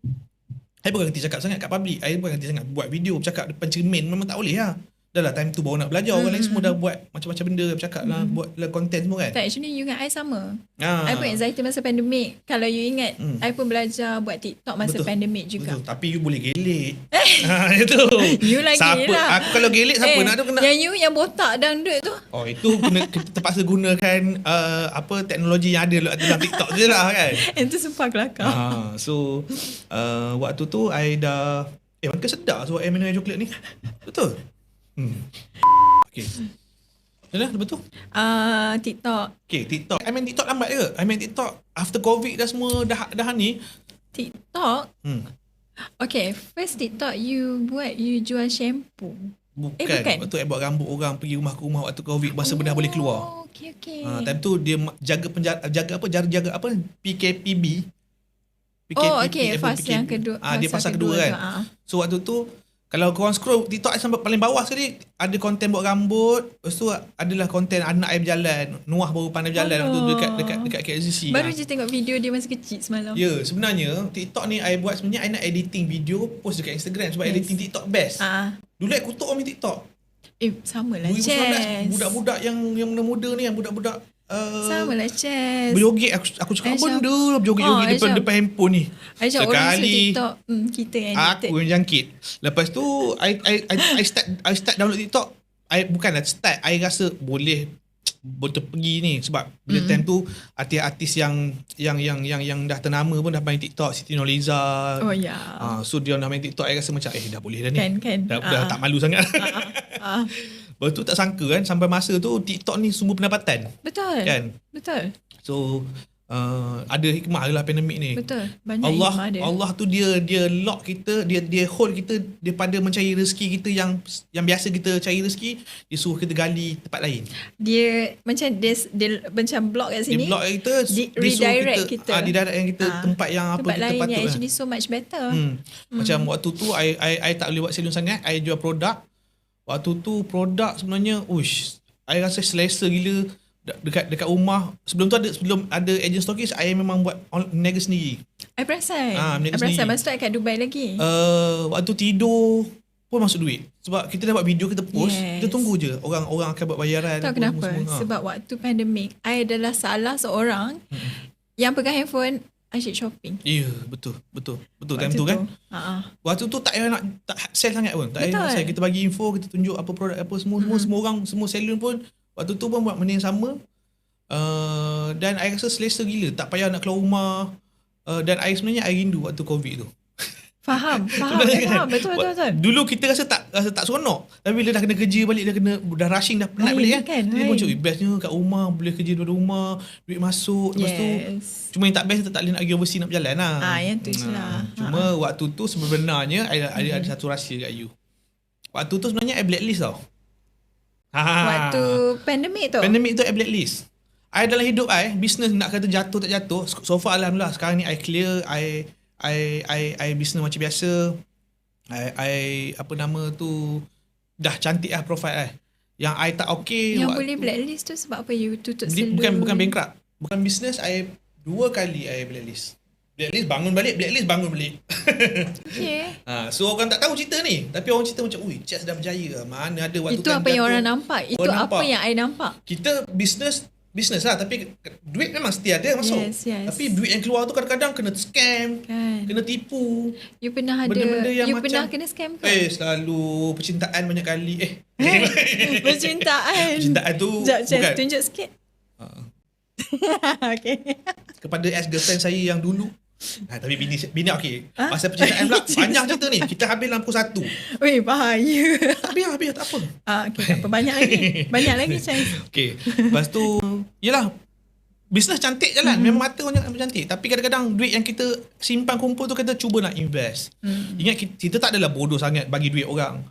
I bukan kerti cakap sangat kat public. I bukan kerti sangat buat video bercakap depan cermin. Memang tak boleh lah. dah lah time tu baru nak belajar. Orang lain semua dah buat macam-macam benda, bercakap lah, buat lah content semua kan. Tak, actually you dengan I sama. Ah. I pun anxiety masa pandemik. Kalau you ingat, I pun belajar buat TikTok masa pandemik juga. Betul. Tapi you boleh gelik. Itu. You lagi siapa, lah. Aku kalau gelik siapa nak tu kena. Yang you yang botak dangdut tu. Oh, itu kena kita terpaksa gunakan teknologi yang ada dalam TikTok je lah kan. Itu sumpah kelakar. So waktu tu I dah makan sedap sebab I minum air coklat ni. Betul. Okay. Dah betul. TikTok. Okay, TikTok. I main TikTok lambat ke? I main TikTok after COVID dah semua dah ni. TikTok. Okay, first TikTok you jual shampoo. Bukan. Bukan. Waktu I buat rambut orang pergi rumah ke rumah waktu COVID masa benda boleh keluar. Okay. Time tu dia jaga PKPB. Okay, fasa yang kedua. Dia fasa kedua kan. So waktu tu kalau korang scroll TikTok sampai paling bawah sekali ada konten buat rambut. Lepas tu adalah konten anak I berjalan. Nuah baru pandai berjalan waktu dekat KLCC. Baru je tengok video dia masa kecil semalam. Ya, sebenarnya TikTok ni I buat sebenarnya I nak editing video post dekat Instagram sebab editing TikTok best. Dulu I kutuk orang TikTok. Sama lah 2019 Chess. budak-budak yang muda-muda ni, yang budak-budak sama lah Chess. berjoget. Aku cakap apa benda lah berjoget-joget depan handphone ni. Aisyah orang masuk TikTok kita yang aku yang jangkit. Lepas tu I start download TikTok. Bukanlah start, I rasa boleh betul pergi ni sebab bila time tu artis-artis yang dah ternama pun dah main TikTok. Siti Nurhaliza. Oh ya. So dia dah main TikTok, I rasa macam dah boleh dah ni. Kan. Dah tak malu sangat. Lepas tu tak sangka kan sampai masa tu TikTok ni sumber pendapatan. Betul. Kan? Betul. So ada hikmah lah pandemik ni. Betul. Banyak hikmah dia. Allah tu dia lock kita, dia hold kita daripada mencari rezeki kita yang biasa kita cari rezeki, dia suruh kita gali tempat lain. Dia macam block kat sini. Dia block kita, redirect kita. Redirect kita tempat yang apa tempat kita lain patut. Yang actually so much better. Macam waktu tu I tak boleh buat salon sangat, I jual produk. Waktu tu produk sebenarnya I rasa selesa gila dekat rumah. Sebelum ada agent stokis, I memang buat niaga sendiri. I perasan. Masa tu I kat Dubai lagi. Waktu tidur pun masuk duit. Sebab kita dah buat video, kita post, kita tunggu je orang akan buat bayaran. Tahu kenapa? Sebab waktu pandemik I adalah salah seorang yang pegang handphone asyik shopping. Ya, betul time tu kan. Waktu tu tak payah nak sell sangat pun. Tak payah nak sell. Kita bagi info, kita tunjuk apa produk apa, semua orang, semua salon pun waktu tu pun buat benda yang sama. Dan I rasa selesa gila, tak payah nak keluar rumah. Dan I sebenarnya I rindu waktu COVID tu. Faham. Betul. Dulu kita rasa tak seronok. Tapi bila dah kena kerja balik, dah rushing, dah penat balik kan. Jadi pun cakap bestnya kat rumah, boleh kerja daripada rumah, duit masuk. Lepas tu cuma yang tak best tak boleh nak pergi overseas nak berjalan lah. Yang tu je lah. Cuma waktu tu sebenarnya ada satu rahsia kat you. Waktu tu sebenarnya I blacklist tau. Waktu pandemik tu I blacklist. I dalam hidup business nak kata jatuh tak jatuh, so far alhamdulillah sekarang ni I clear. I business macam biasa. I apa nama tu, dah cantik lah profile Yang I tak okay. Yang boleh blacklist tu sebab apa? You tutup salon. Bukan bankrupt. Bukan business. I 2 kali I blacklist. Blacklist bangun balik. Okay. So orang tak tahu cerita ni, tapi orang cerita macam Chess dah berjaya. Mana ada waktu itu kan apa yang orang nampak. Itu apa yang I nampak. Kita business lah, tapi duit memang setia ada masuk. Yes. Tapi duit yang keluar tu kadang-kadang kena scam, kena tipu. You pernah ada benda-benda yang you pernah kena scam ke? Selalu percintaan banyak kali. Percintaan tu bukan. Tunjuk sikit. Okay. Kepada ex-girlfriend saya yang dulu. Tapi bini okey. Pasal percintaan pula panjang cerita ni. Kita habis dalam pukul 1. Weh, bahaya. Habis tak apa. Okay, tak apa. Banyak lagi chance. Okay. Lepas tu yelah, bisnes cantik jalan. Memang mata orang cantik. Tapi kadang-kadang duit yang kita simpan kumpul tu, kita cuba nak invest. Ingat kita tak adalah bodoh sangat bagi duit orang.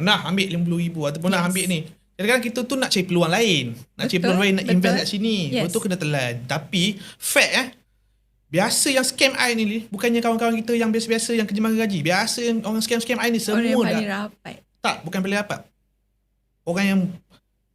Nah ambil RM50,000 ataupun nak ambil ni. Kadang-kadang kita tu nak cari peluang lain. Nak cari peluang lain, nak invest kat sini. Betul kena telan. Tapi fact biasa yang scam I ni, bukannya kawan-kawan kita yang biasa-biasa yang kerja makan gaji. Biasa yang orang scam I ni semua orang yang dah. paling rapat. Tak, bukan paling rapat. Orang yang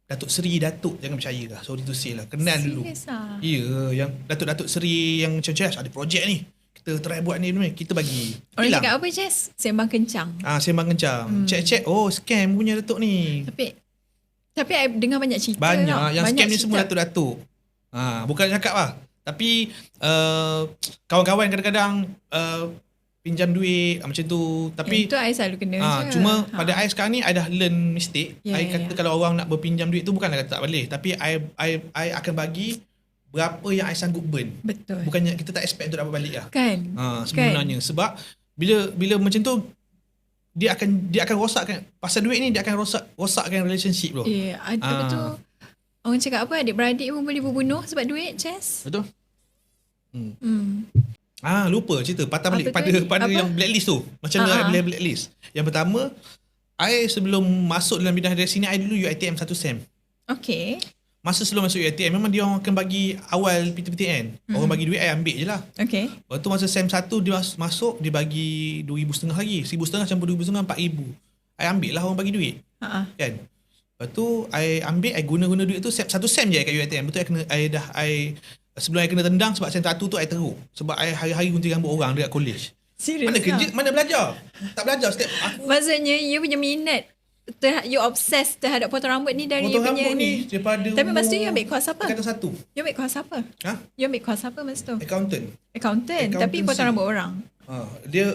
Datuk Seri, Datuk, jangan percaya lah. Sorry to say lah. Kenal dulu. Serius lah. Ya, yang Datuk Seri yang macam ada projek ni. kita try buat ni, kita bagi. Orang Hilang. cakap apa, Jess? Sembang kencang. Sembang kencang. Check, oh scam punya Datuk ni. Tapi I dengar banyak cerita Banyak. tau. Yang Banyak scam ni cerita. semua Datuk-Datuk. Bukan cakap lah. Tapi kawan-kawan kadang-kadang pinjam duit macam tu. Tapi Itu I selalu kena je. cuma pada I sekarang ni I dah learn mistake. I kata kalau orang nak berpinjam duit tu bukanlah kata tak boleh. Tapi I akan bagi berapa yang I sanggup burn. Betul. Bukannya kita tak expect untuk dapat balik lah. Kan? Sebenarnya. Sebab bila macam tu dia akan rosakkan pasal duit ni, dia akan rosakkan relationship tu. Ya, ada betul. Orang cakap apa, adik-beradik pun boleh berbunuh sebab duit, Jess. Betul. Lupa cerita patah balik pada yang blacklist tu. Macam mana I blacklist. Yang pertama, I sebelum masuk dalam bidang dari sini, I dulu UiTM 1 sem. Okay. Masa sebelum masuk UiTM, memang dia orang akan bagi awal PTPTN. Orang bagi duit, I ambil je lah. Okay. Lepas tu masa sem 1 dia masuk, dia bagi 2,500 lagi. 1,500 campur 2,500, 4,000. I ambil lah orang bagi duit. Kan? Lepas tu, I ambil, I guna duit tu 1 sem je kat UiTM. Betul, sebelum I kena tendang sebab sem 1 tu I teruk. Sebab I hari-hari gunting rambut orang dekat college. Serius Mana kerja, mana belajar? Tak belajar setiap aku. Maksudnya, you punya minat, you obsessed terhadap potong rambut ni dari Potong punya rambut ni daripada Tapi masa tu you ambil course apa? Kata 1. You ambil course apa? You ambil course apa masa tu? Accountant. Tapi potong rambut orang. Dia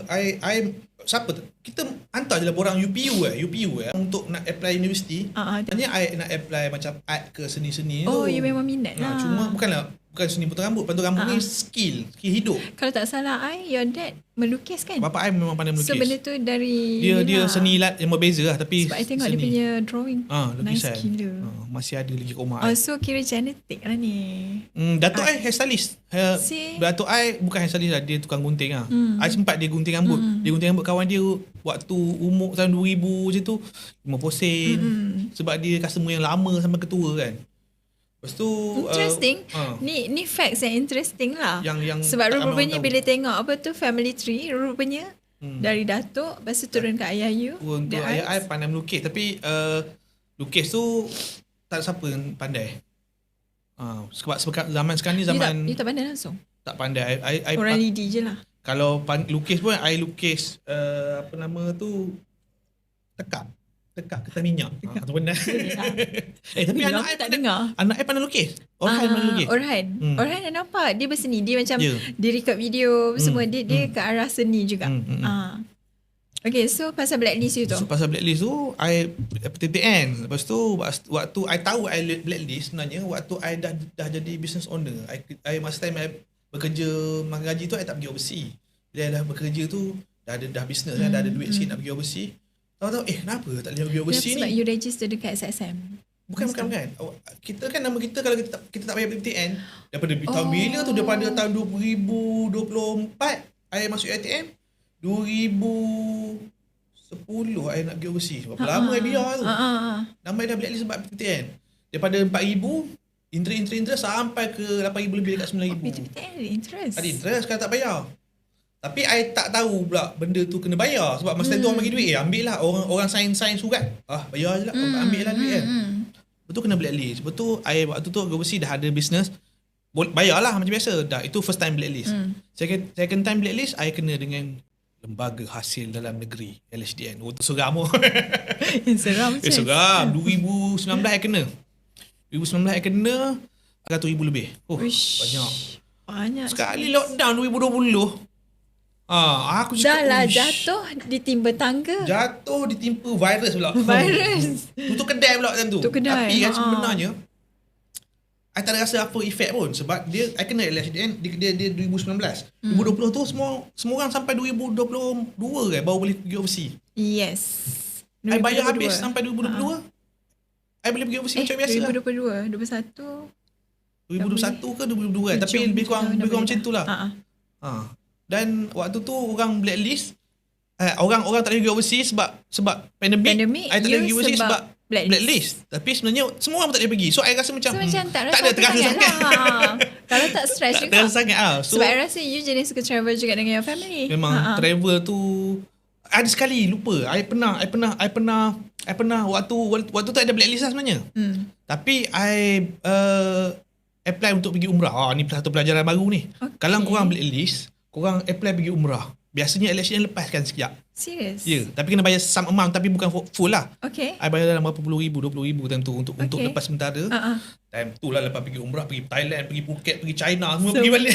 I siapa tu? Kita hantar je lah orang UPU untuk nak apply universiti. Tanya I nak apply macam art ke seni-seni tu. You memang minat lah. Cuma bukan seni potong rambut. Potong rambut ni skill hidup. Kalau tak salah your dad melukis kan? Bapa I memang pandai melukis. So benda tu dari dia seni yang berbeza lah, tapi sebab I tengok seni. dia punya drawing. Lukisan. Nice gila. Masih ada lagi kat rumah. So kira genetik lah ni. Datuk I hairstylist. Datuk I bukan hairstylist lah, dia tukang gunting lah. I sempat dia gunting rambut. Dia gunting rambut kawan dia waktu umur tahun 2000 macam tu, 50 sen. Sebab dia customer yang lama sampai ketua kan. Lepas tu interesting. Ni facts yang interesting lah. Yang sebab rupanya bila tengok apa tu family tree, rupanya dari datuk lepas tu turun ke ayah you. Untuk ayah I pandai melukis, tapi lukis tu tak ada siapa yang pandai. Sebab zaman sekarang ni zaman you tak pandai langsung. Tak pandai. I orang lidi je lah. Kalau lukis pun I lukis apa nama tu, tekak kertas minyak. Tu benar. Tapi anak I tak dengar. Anak I pandai lukis. Orhan pandai lukis. Orhan dah nampak dia berseni. Dia macam dia record video semua. Dia ke arah seni juga. Okay, so pasal blacklist you tu. So pasal blacklist tu I PTPN. Lepas tu waktu I tahu I blacklist, sebenarnya waktu I dah jadi business owner. I masa time I bekerja makan gaji tu I tak pergi overseas. Bila I dah bekerja tu dah business dah ada duit sikit nak pergi overseas. Tahu kenapa tak boleh pergi overseas ni? Sebab you register dekat SSM. Bukan. Kita kan nama kita, kalau kita tak bayar PTN daripada tahun bila tu, daripada tahun 2024 I masuk ATM, 2010 I nak pergi overseas. Berapa lama I biar tu. Nama I dah blacklist sebab PTN. Daripada 4,000 interest sampai ke 8,000 lebih dekat 9,000. PTN ada interest. Ada interest kalau tak bayar. Tapi I tak tahu pula benda tu kena bayar. Sebab masa tu orang bagi duit, ambil lah. Orang sign surat. Bayar je lah. Ambil lah duit kan. Betul kena blacklist. Betul I waktu tu overseas dah ada business. Bayar lah macam biasa. Dah, itu first time blacklist. Second time blacklist, I kena dengan Lembaga Hasil Dalam Negeri, LHDN. Tu seram. Seram. Seram. 2019 I kena. 2019 I kena 100,000 lebih. Banyak. Sekali lockdown 2020. Aku dah lah jatuh ditimpa tangga. Jatuh ditimpa virus pula. Tutup kedai pula macam tu. Kedai. Tapi kan sebenarnya I tak ada rasa apa efek pun. Sebab I kena LHDN dia 2019. 2020 tu semua orang sampai 2022 kan baru boleh pergi overseas. Yes. I bayar habis sampai 2022. I boleh pergi overseas macam biasa 2021 ke 2022 kan. Tapi lebih kurang macam tu lah. Dan waktu tu orang blacklist, orang tak boleh pergi overseas sebab pandemik. I tak boleh pergi overseas sebab blacklist. Tapi sebenarnya semua orang tak boleh pergi. So I rasa macam tak ada terasa sangat. Kalau tak stress juga. Tak terasa sangat Sebab I rasa you jenis suka travel juga dengan your family. Memang travel tu ada sekali lupa. I pernah waktu tu ada blacklist lah sebenarnya. Tapi I apply untuk pergi umrah. Ni satu pelajaran baru ni. Okay. Kalau korang blacklist, korang apply pergi umrah. Biasanya election lepaskan sekejap. Serius? Ya, tapi kena bayar some amount tapi bukan full lah. Okay. I bayar dalam berapa puluh ribu, 20 ribu time tu untuk lepas sementara. Time tu lah lepas pergi umrah, pergi Thailand, pergi Phuket, pergi China, semua pergi balik.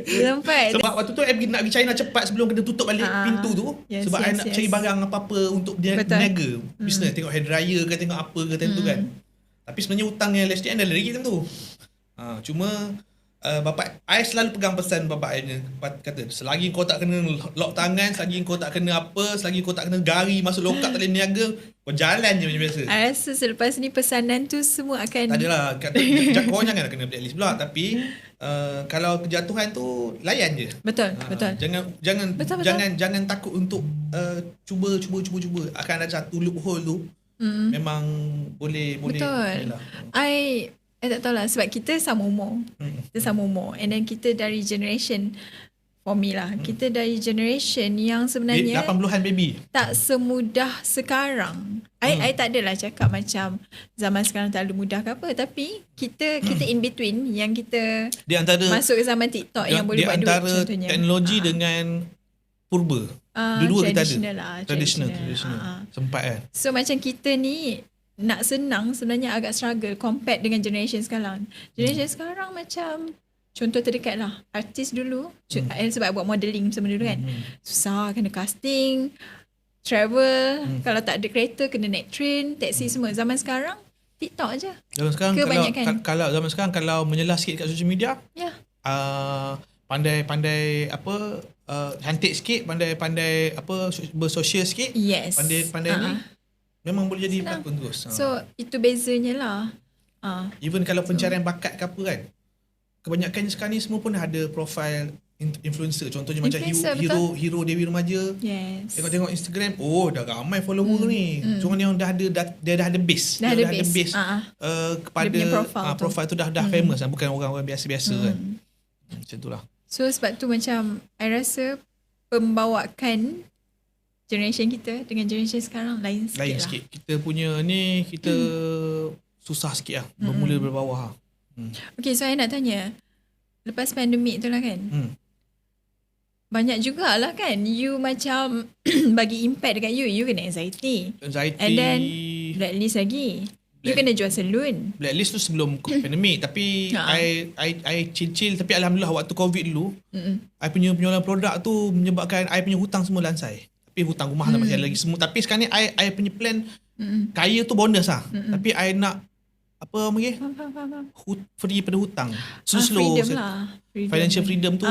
Sampai. Sebab waktu tu I nak pergi China cepat sebelum kena tutup balik pintu tu. Yes, sebab I nak cari barang apa-apa untuk dia niaga. Business, tengok hair dryer ke, tengok apa ke time tu kan. Tapi sebenarnya hutang yang LHDN dah lari time tu. Cuma bapak I selalu pegang pesan bapak I ni, kata selagi kau tak kena lock tangan, selagi kau tak kena apa, selagi kau tak kena gari masuk lokap tak boleh niaga, kau jalan je macam biasa. I rasa selepas ni pesanan tu semua akan tak adalah, korang jangan nak kena blacklist pula, tapi kalau kejatuhan tu layan je. Betul. Jangan takut untuk cuba. Akan ada satu loophole tu. Memang boleh. Betul. I tak tahu lah sebab kita sama umur. Kita sama umur. And then kita dari generation, for me lah, kita dari generation yang sebenarnya 80-an baby. Tak semudah sekarang. I tak adalah cakap macam zaman sekarang terlalu mudah ke apa, tapi kita in between yang kita di antara masuk ke zaman TikTok yang boleh buat duit contohnya. Di antara teknologi dengan purba. Dua-dua kita ada. Traditional. Sempat kan. So macam kita ni nak senang sebenarnya agak struggle compare dengan generation sekarang. Generation sekarang macam contoh terdekat lah, artis dulu sebab buat modelling semua dulu kan, susah, kena casting, travel, kalau tak ada kereta kena naik train, taxi semua. Zaman sekarang TikTok je. Zaman sekarang kalau zaman sekarang kalau menyelah sikit kat social media, pandai apa, cantik sikit, pandai apa, bersosial sikit, pandai ni memang boleh jadi pelakon terus. So itu bezanya lah. Even kalau pencarian bakat ke apa kan, kebanyakan sekarang ni semua pun ada profile influencer. Contohnya macam hero Dewi Remaja. Tengok-tengok Instagram, dah ramai follower ni. Cuma yang dia dah ada base. Dah ada base kepada profile tu dah famous lah, bukan orang-orang biasa-biasa kan. Macam tu lah. So sebab tu macam I rasa pembawaan generation kita dengan generation sekarang lain sikit. Kita punya ni kita susah sikit lah. Bermula dari bawah lah. Okay, so I nak tanya, lepas pandemik tu lah kan, banyak jugalah kan you macam bagi impact dekat you kena anxiety. And then blacklist lagi. You kena jual salon. Blacklist tu sebelum pandemik, tapi I chill tapi alhamdulillah waktu COVID dulu, I punya penjualan produk tu menyebabkan I punya hutang semua lansai. Tapi hutang rumah masih ada lagi semua. Tapi sekarang ni I punya plan kaya tu bonus lah. Tapi I nak apa lagi? Free pada hutang. Slow lah. Financial freedom tu.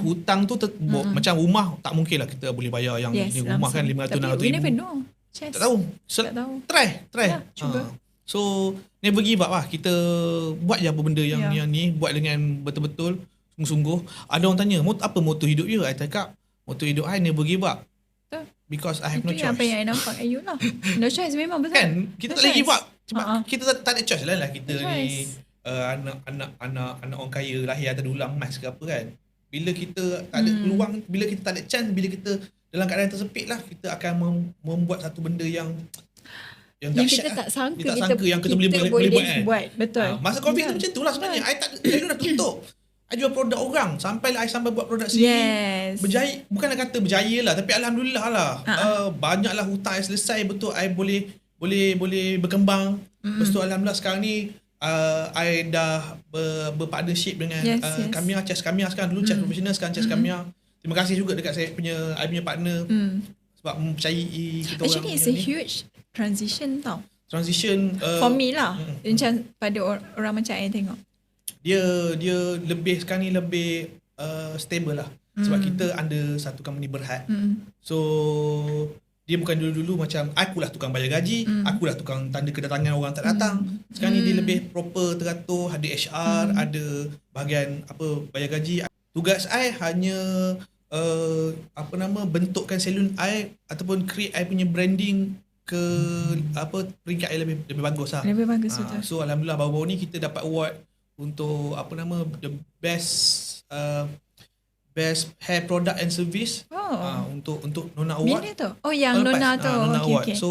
Hutang tu macam rumah tak mungkin lah kita boleh bayar yang rumah kan 500-600 ribu. Tak tahu. Try. Cuba. So never give up lah. Kita buat je apa benda yang ni, buat dengan betul-betul sungguh-sungguh. Ada orang tanya, apa moto hidup you? I cakap moto hidup I never give up. Because I have no choice. Itu yang apa yang I nampak kat you lah. No choice memang betul. Kan? Kita tak boleh give up. Sebab kita tak ada choice lah kita ni anak orang kaya lahir atas dulang emas ke apa kan. Bila kita tak ada peluang, bila kita tak ada chance, bila kita dalam keadaan tersepit lah, kita akan membuat satu benda yang kita tak sangka yang kita boleh buat. Betul. Masa COVID tu macam tu lah sebenarnya. I dah tutup. I jual produk orang sampai buat produk sendiri. Berjaya, bukanlah kata berjaya lah, tapi alhamdulillah lah. Banyaklah hutang I selesai, betul I boleh berkembang. Lepas tu alhamdulillah sekarang ni I dah berpartnership dengan Kamia, Chess Kamia sekarang. Dulu Chess Professional, sekarang Chess Kamia. Terima kasih juga dekat I punya partner sebab mempercayai kita orang. Actually it's a huge transition tau. For me lah. Macam pada orang macam I tengok. Dia lebih sekarang ni lebih stable lah. Sebab kita under satu company berhad. So dia bukan dulu-dulu macam akulah tukang bayar gaji, akulah tukang tanda kedatangan orang tak datang. Sekarang ni dia lebih proper, teratur, ada HR, ada bahagian apa bayar gaji. Tugas I hanya bentukkan salon I ataupun create I punya branding ke peringkat I lebih bagus lah. Lebih bagus betul. So alhamdulillah baru-baru ni kita dapat award untuk the best hair product and service untuk Nona Award. Bila tu? Oh yang Nona tu. Nona Award. Okay. So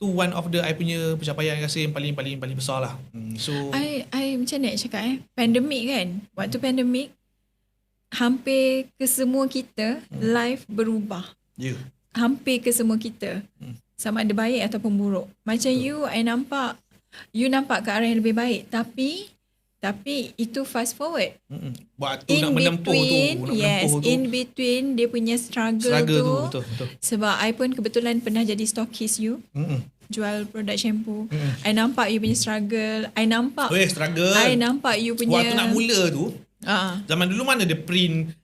tu one of the I punya pencapaian rasa yang paling besar lah. So I macam mana nak cakap pandemik kan. Waktu pandemik hampir ke semua kita life berubah. ya. Hampir ke semua kita. Sama ada baik ataupun buruk. Macam you nampak ke arah yang lebih baik, tapi itu fast forward. Waktu nak menempuh tu, in between dia punya struggle tu. Betul. Sebab I pun kebetulan pernah jadi stockist you. Jual produk shampoo. I nampak you punya struggle. I nampak you punya waktu nak mula tu. Zaman dulu mana ada print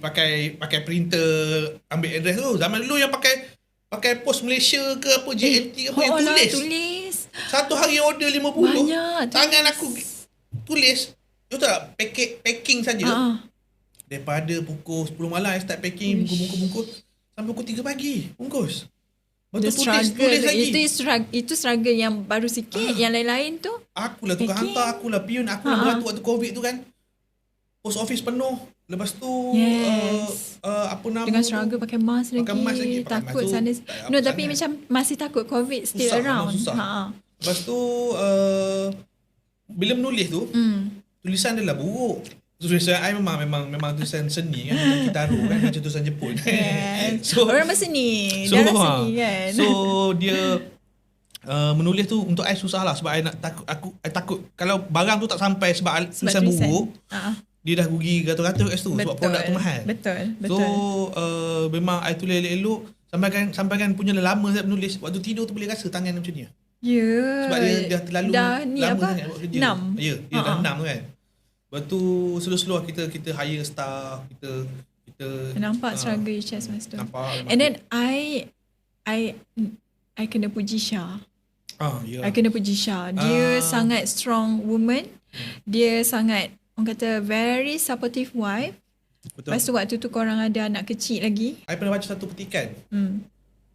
pakai printer ambil address tu. Zaman dulu yang pakai Pos Malaysia ke apa JNT ke apa yang tulis. Satu hari order 50. Banyak. Tangan aku tulis. You tahu tak packing saja. Daripada pukul 10 malam I start packing bungkus sampai pukul 3 pagi bungkus. Betul tulis lagi. Itu struggle yang baru sikit. Yang lain-lain tu akulah tukang hantar, akulah pion, akulah beratur waktu COVID tu kan. Post office penuh. Lepas tu apa nama dengan struggle pakai mask lagi. Takut sana. No, tapi macam masih takut COVID still susah, around. Lepas tu bila menulis tu tulisan dia lah buruk. Tulisan I memang tulisan seni kan, macam Kitaro kan, macam tulisan Jepun. So orang berseni, darah seni kan. So dia menulis tu untuk I susah lah sebab I takut kalau barang tu tak sampai sebab tulisan buruk. Dia dah rugi ratus-ratus kat situ sebab produk tu mahal. Betul. So memang I tulis elok-elok sampaikan punya lama saya menulis. Waktu tidur tu boleh rasa tangan macam ni. Ya. Sebab dia dah terlalu lama sangat buat kerja. 6. Ya, dia dah 6 tu kan. Lepas tu slow-slow kita hire staff, kita nampak struggle you chest masa tu. Nampak. And then I kena puji Syah. Ya. I kena puji Syah. Dia sangat strong woman. Dia sangat orang kata very supportive wife. Betul. Lepas tu waktu tu korang ada anak kecil lagi. I pernah baca satu petikan.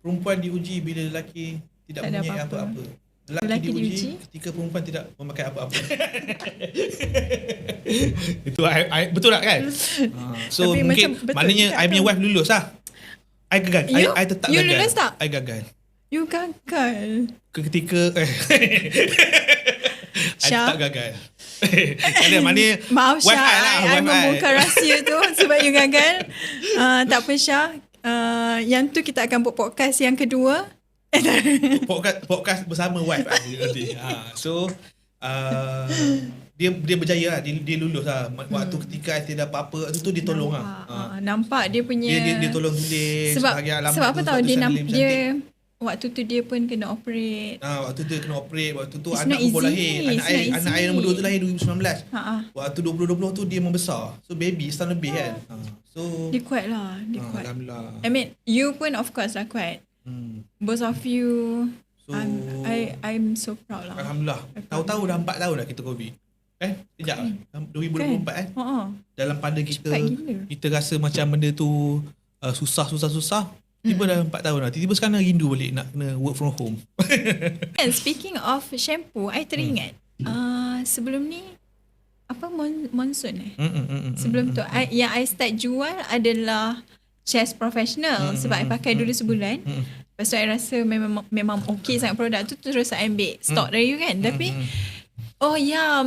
Perempuan diuji bila lelaki tidak mempunyai apa-apa. Lelaki diuji ketika perempuan tidak memakai apa-apa. Itu betul tak kan? So tapi mungkin maknanya I punya wife lulus lah. I gagal. I tetap you gagal. You lulus tak? I gagal. You gagal. Ketika I tetap gagal. Ada maknanya maaf Syah, I lah, membuka rahsia tu sebab you gagal. Tak apa Syah. Yang tu kita akan buat podcast yang kedua. podcast bersama wife nanti. So dia berjaya lah, dia lulus lah. Waktu ketika I tidak apa-apa tu dia tolong lah. Nampak dia punya dia tolong tulis sebab apa tahu dia waktu tu dia pun kena operate. Waktu tu dia kena operate. Waktu tu It's anak pun lahir. Anak I nombor 2 tu lahir 2019. Waktu 2020 tu dia membesar. So baby setahun lebih kan. So dia kuat lah. Alhamdulillah. I mean you pun of course lah kuat. Both of you. So I'm so proud lah. Alhamdulillah. Tahu-tahu dah 4 tahun dah kita COVID. Sekejap 2024 kan. Dalam pada kita rasa macam benda tu susah. Tiba dah 4 tahun dah. Tiba-tiba sekarang rindu balik nak kena work from home. And speaking of shampoo, I teringat sebelum ni apa monsoon sebelum tu yang I start jual adalah Chest Professional sebab I pakai dulu sebulan. Lepas tu I rasa memang okey sangat produk tu, terus I ambil stock dari you kan. Tapi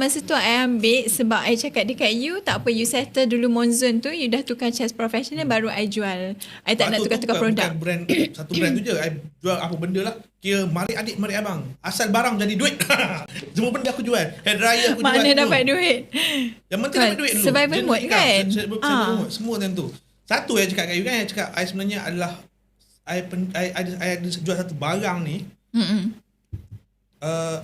masa tu I ambil sebab I cakap dekat you, tak apa you settle dulu monsoon tu, you dah tukar Chest Professional baru I jual. I tak nak tukar-tukar produk. Brand, satu brand tu je I jual apa benda lah. Kira mari adik mari abang. Asal barang jadi duit. Semua benda aku jual. Hair dryer aku jual. Mana dapat duit? Yang penting dapat duit dulu. Survival mode kan? Survival mode. Semua tentu. Satu yang cakap kat you kan, cakap I sebenarnya adalah I ada jual satu barang ni.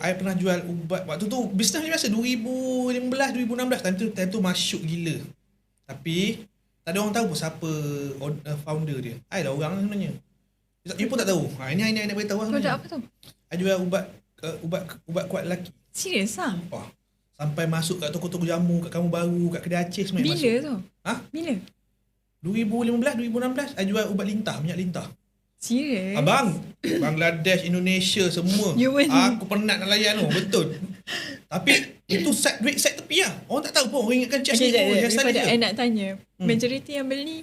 I pernah jual ubat. Waktu tu bisnes ni biasa 2015, 2016 time tu masuk gila. Tapi tak ada orang tahu pun siapa founder dia. I lah orang sebenarnya. You pun tak tahu. Ini I nak beritahu lah. Produk apa tu? I jual ubat kuat lelaki. Serius lah? Sampai masuk kat toko-toko jamu, kat Kamu Baru, kat kedai Aceh semua bila masuk. Tu? Bila? 2015, 2016 I jual ubat lintah, minyak lintah. Serius? Abang, Bangladesh, Indonesia semua. Aku penat nak layan tu, betul. Tapi itu duit set tepi lah. Orang tak tahu pun, orang ingatkan chest ni. Daripada I nak tanya, majoriti yang beli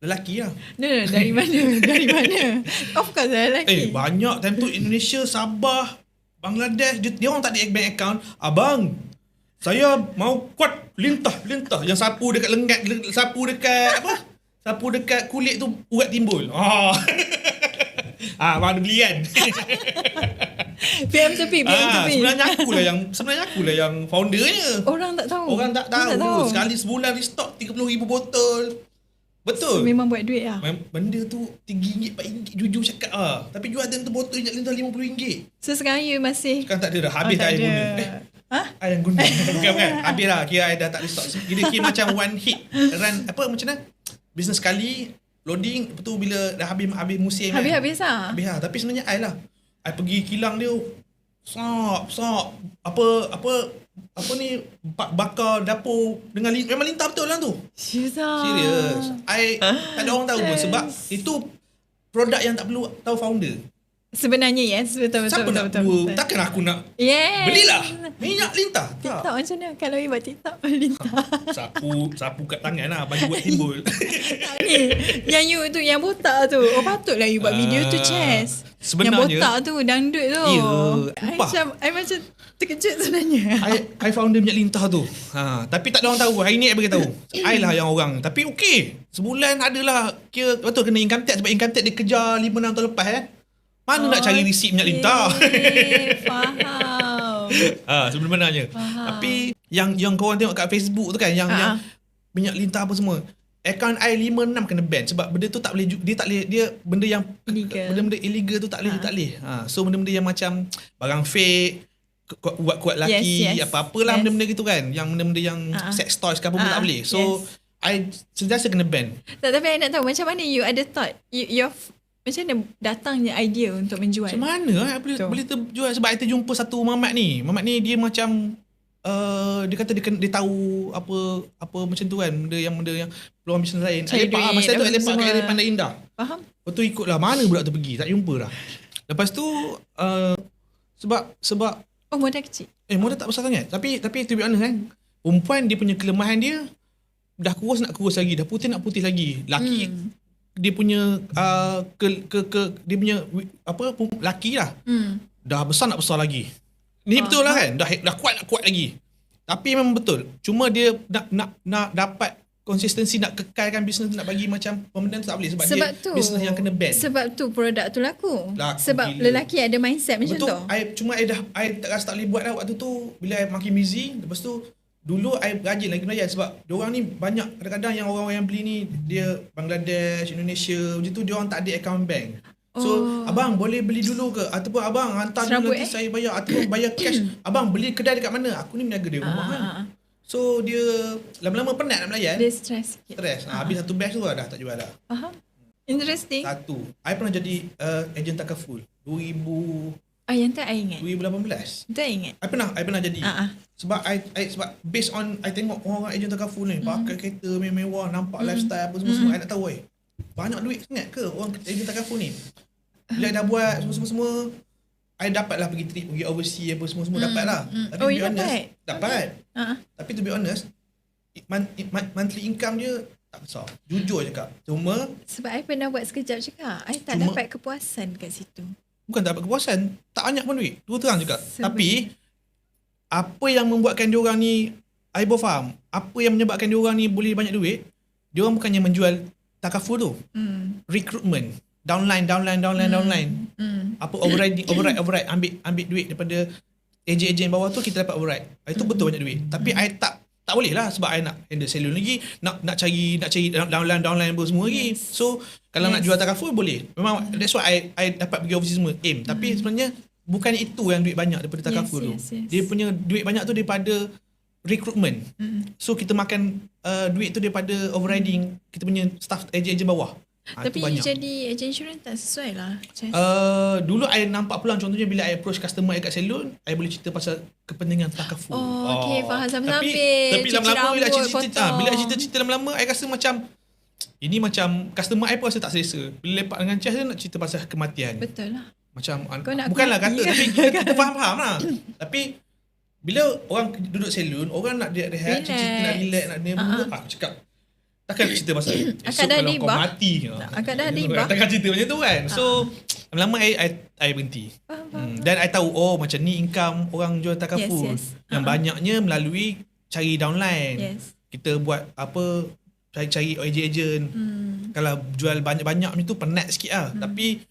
lelaki lah. No, dari mana? Dari mana? Of course lelaki. Banyak time tu Indonesia, Sabah, Bangladesh, dia orang tak ada bank account. Abang, saya mau kuat lintah. Yang sapu dekat lengan, sapu dekat kulit tu urat timbul. Abang ada beli kan? PM tepi. Sebenarnya akulah yang foundernya. Orang tak tahu. Orang tak tahu. Sekali sebulan restock 30,000 botol. Betul. Memang buat duit lah. Benda tu RM3, RM4 jujur cakap Tapi jual tu botol minyak lintah RM50. So sekarang you masih Sekarang tak ada dah. Habis dah air guna. Air guna. Bukan. Habis lah. Kira air dah tak restock. Kira macam one hit run. Macam mana? Business sekali. Loading. Lepas tu bila dah habis musim habis lah. Habis lah. Tapi sebenarnya air lah. I pergi kilang dia Sop Apa ni bakar dapur dengan memang lintah betul lah tu. Serius. Tak ada orang tahu pun sebab itu produk yang tak perlu tahu founder. Sebenarnya yes, betul. Takkan aku nak belilah minyak lintah. TikTok macam mana? Kalau you buat TikTok lintah. Sapu kat tangan lah bagi buat timbul. Ni, yang you tu, yang botak tu. Patutlah you buat video tu, Chess. Sebenarnya yang botak tu, dangdut tu. I macam terkejut sebenarnya. I founder minyak lintah tu. Tapi tak ada orang tahu. Hari ni I beritahu. I lah yang orang. Tapi okey. Sebulan adalah kira betul kena income tax sebab income tax dia kejar 5-6 tahun lepas kan. Mana nak cari resip minyak lintah? Faham. Sebenarnya. Tapi yang korang tengok kat Facebook tu kan yang minyak lintah apa semua. Akaun I 5-6 kena ban sebab benda tu tak boleh dia benda yang illegal. Benda-benda illegal tu tak boleh. So benda-benda yang macam barang fake, kuat laki, apa-apalah benda-benda gitu kan. Yang benda-benda yang sex toys ke apa pun tak boleh. So I sentiasa kena ban. Tapi I nak tahu macam mana you ada thought macam mana datangnya idea untuk menjual? Macam mana boleh terjual sebab I terjumpa satu Mamat ni. Mamat ni dia macam dia kata dia tahu apa macam tu kan, benda yang peluang bisnes lain. Masa tu lepak kat Pandai Indah. Faham? Lepas tu ikutlah mana budak tu pergi, tak jumpa dah. Lepas tu sebab modal kecil. Modal tak besar sangat. Tapi to be honest kan, perempuan dia punya kelemahan dia dah kurus nak kurus lagi, dah putih nak putih lagi. Laki dia punya dia punya laki lah. Dah besar nak besar lagi. Ni betul lah kan? Dah kuat nak kuat lagi. Tapi memang betul. Cuma dia nak dapat konsistensi, nak kekalkan bisnes, nak bagi macam pembinaan tu tak boleh sebab dia bisnes yang kena ban. Sebab tu produk tu laku sebab gila. Lelaki ada mindset macam tu. Cuma I tak rasa tak boleh buat dah waktu tu bila I makin busy. Lepas tu dulu I rajin lagi belajar sebab diorang ni banyak kadang-kadang yang orang-orang yang beli ni dia Bangladesh, Indonesia macam tu, diorang tak ada account bank. So abang boleh beli dulu ke ataupun abang hantar dulu nanti saya bayar ataupun bayar cash. Abang beli kedai dekat mana? Aku ni meniaga di rumah kan. So dia lama-lama penat nak melayan. Dia stress sikit. Habis satu batch tu dah tak jual dah. Faham. Interesting. I pernah jadi ejen takaful 2000 yang tak I ingat. 2018. Tak ingat. I pernah jadi. Sebab sebab based on I tengok orang ejen takaful ni pakai kereta mewah, nampak lifestyle apa semua I nak tahu banyak duit sangat ke orang ejen takaful ni. Bila I dah buat semua I dapatlah pergi trip, pergi overseas apa semua dapat lah. Tapi to be honest dapat. Tapi to be honest monthly income dia tak besar. Jujur cakap. Cuma sebab I pernah buat sekejap cakap, I tak dapat kepuasan kat situ. Bukan tak dapat kepuasan, tak banyak pun duit. Dua terang cakap. Tapi apa yang membuatkan diorang ni, I baru faham, apa yang menyebabkan diorang ni boleh banyak duit, diorang bukannya menjual takaful tu. Recruitment, downline. Apa override, ambil duit daripada ejen-ejen bawah tu, kita dapat override. Itu betul banyak duit. Tapi I tak boleh lah sebab I nak handle salon lagi, nak cari downline apa semua lagi. So kalau nak jual takaful boleh. Memang that's why I dapat pergi overseas semua aim. Tapi sebenarnya bukan itu yang duit banyak daripada takaful tu. Dia punya duit banyak tu daripada recruitment. So kita makan duit tu daripada overriding kita punya staff ejen-ejen bawah. Tapi jadi ejen insurans tak sesuai lah. Dulu I nampak peluang, contohnya bila I approach customer I kat salon, I boleh cerita pasal kepentingan takaful. Okay, faham sampai. Tapi lama-lama bila cerita lama-lama I rasa macam ini macam customer I pun rasa tak selesa. Bila lepak dengan Chess nak cerita pasal kematian. Betul lah. Macam bukanlah kata tapi kita faham lah. Tapi bila orang duduk salon, orang nak rehat, cerita nak relax, nak aku cakap takkan cerita pasal Akak esok dah kalau ada kau ibah. mati. Akak dah ada ibah. Takkan cerita macam tu kan. So lama-lama I berhenti. Faham. Dan I tahu macam ni income orang jual takaful. Yes. Yang banyaknya melalui cari downline. Yes. Kita buat apa, cari agent. Kalau jual banyak-banyak macam tu penat sikit lah. Tapi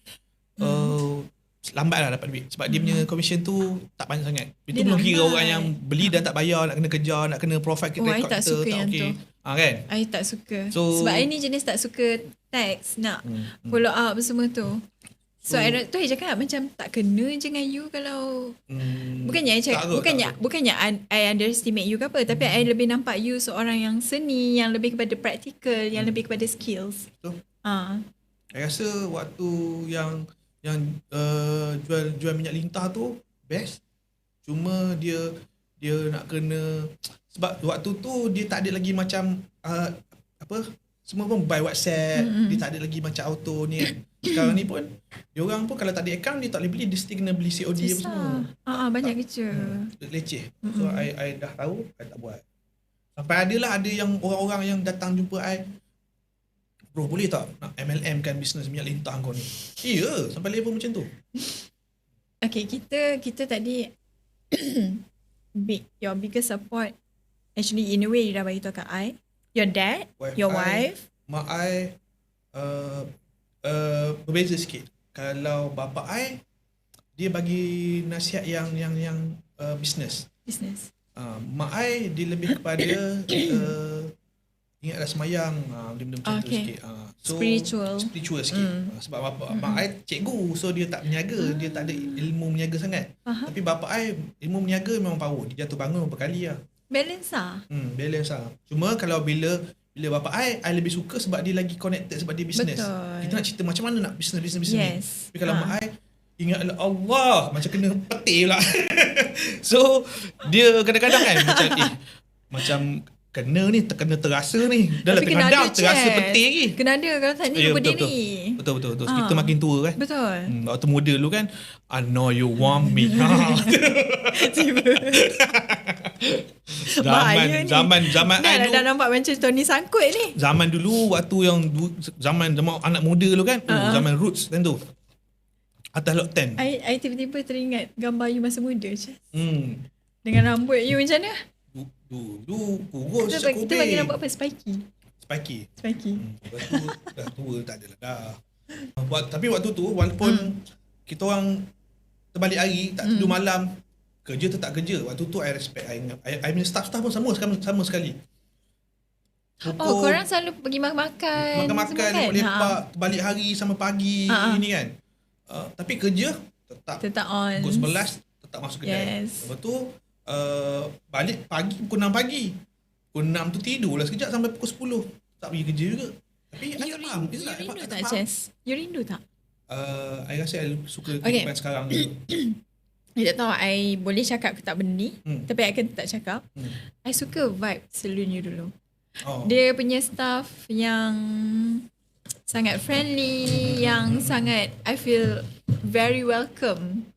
lambat lah dapat duit. Sebab dia punya commission tu tak banyak sangat. Itu Dia belum kira lambat. orang yang beli dah tak bayar, nak kena kejar, nak kena profile kita, I record tak kita, suka tak yang okey. tu. Kan? I tak suka. So- Sebab I ni jenis tak suka text, nak follow up semua tu. So, I tu I cakap macam tak kena je dengan you kalau bukannya I cakap, bukannya I underestimate you ke apa, tapi I lebih nampak you seorang yang seni, yang lebih kepada practical, yang lebih kepada skills. Betul. Ah, I rasa waktu yang jual minyak lintah tu best. Cuma dia nak kena, sebab waktu tu dia tak ada lagi macam semua pun by WhatsApp. Dia tak ada lagi macam auto ni kan. Sekarang ni pun diorang pun kalau tak ada account dia tak boleh beli, dia still kena beli COD apa semua. banyak kerja. Leceh. So I dah tahu, I tak buat. Sampai ada yang orang-orang yang datang jumpa I, bro boleh tak nak MLM kan bisnes minyak lintah kau ni? Ya, sampai level macam tu. Okay, kita tadi your biggest support actually in a way you dah bagi tahu kat I, your dad, your wife. Mak I berbeza sikit. Kalau bapa I dia bagi nasihat yang business. Mak I dia lebih kepada ingatlah semayang, benda-benda macam tu sikit. So spiritual sikit. Sebab mak I cikgu, so dia tak berniaga, dia tak ada ilmu berniaga sangat. Tapi bapa I ilmu berniaga memang power, dia jatuh bangun berapa kali lah. Balance lah. Balance lah. Cuma kalau bila bapa I lebih suka sebab dia lagi connected, sebab dia business. Betul. Kita nak cerita macam mana nak business ni. Yes. Tapi kalau mak I ingatlah Allah, macam kena petir pula. So dia kadang-kadang kan macam kena ni, terkena terasa ni. Dah lah Tapi tengah kena down, ada, terasa Chef. petir lagi. Kena ada kalau tak ni Ya, berdiri. Betul. Kita makin tua kan. Betul. Waktu muda dulu kan, I know you want me. Zaman Dah nampak macam Tony Sangkut ni. zaman dulu waktu yang zaman anak muda dulu kan, zaman roots kan tu. Atas lot 10. I tiba-tiba teringat gambar you masa muda je. Dengan Rambut you macam mana? Dulu kurus Kita bagi rambut apa? Spiky. Lepas tu dah tua, tak adalah dah. Tapi waktu tu walaupun kita orang terbalik hari, tak tidur malam, kerja tetap kerja. Waktu tu I respect. I punya staff pun sama sekali. Korang selalu pergi makan Makan, kan? lepak, balik hari sampai pagi ini kan. Tapi kerja Tetap on. pukul 11 tetap masuk kedai. Yes. Lepas tu balik pagi pukul 6 pagi. Pukul 6 tu tidur lah sekejap sampai pukul 10. Tak pergi kerja juga. Tapi I tak faham. You rindu tak, Chess? You rindu tak? I rasa I suka kehidupan sekarang ni. I tak tahu I boleh cakap ke tak benda ni, tapi I akan tak cakap. I suka vibe salon you dulu. Dia punya staff yang sangat friendly, yang sangat I feel very welcome.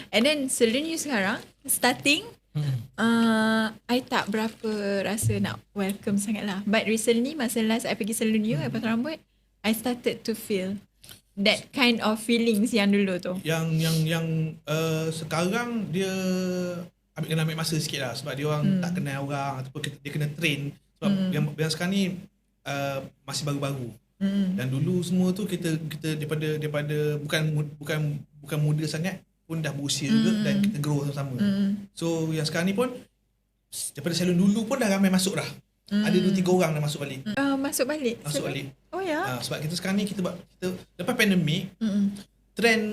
And then salon you sekarang starting, I tak berapa rasa nak welcome sangat lah. But recently masa last I pergi salon you, I potong rambut, I started to feel that kind of feelings yang dulu tu. Yang sekarang dia kena ambil masa sikit lah, sebab dia orang tak kenal orang ataupun dia kena train. Sebab yang sekarang ni masih baru-baru. Dan dulu semua tu kita daripada bukan muda sangat pun dah berusia juga, dan kita grow sama-sama. So yang sekarang ni pun daripada salon dulu pun dah ramai masuk dah. Ada 2-3 orang dah masuk balik. Masuk balik. Oh ya. Sebab kita sekarang ni kita lepas pandemik, trend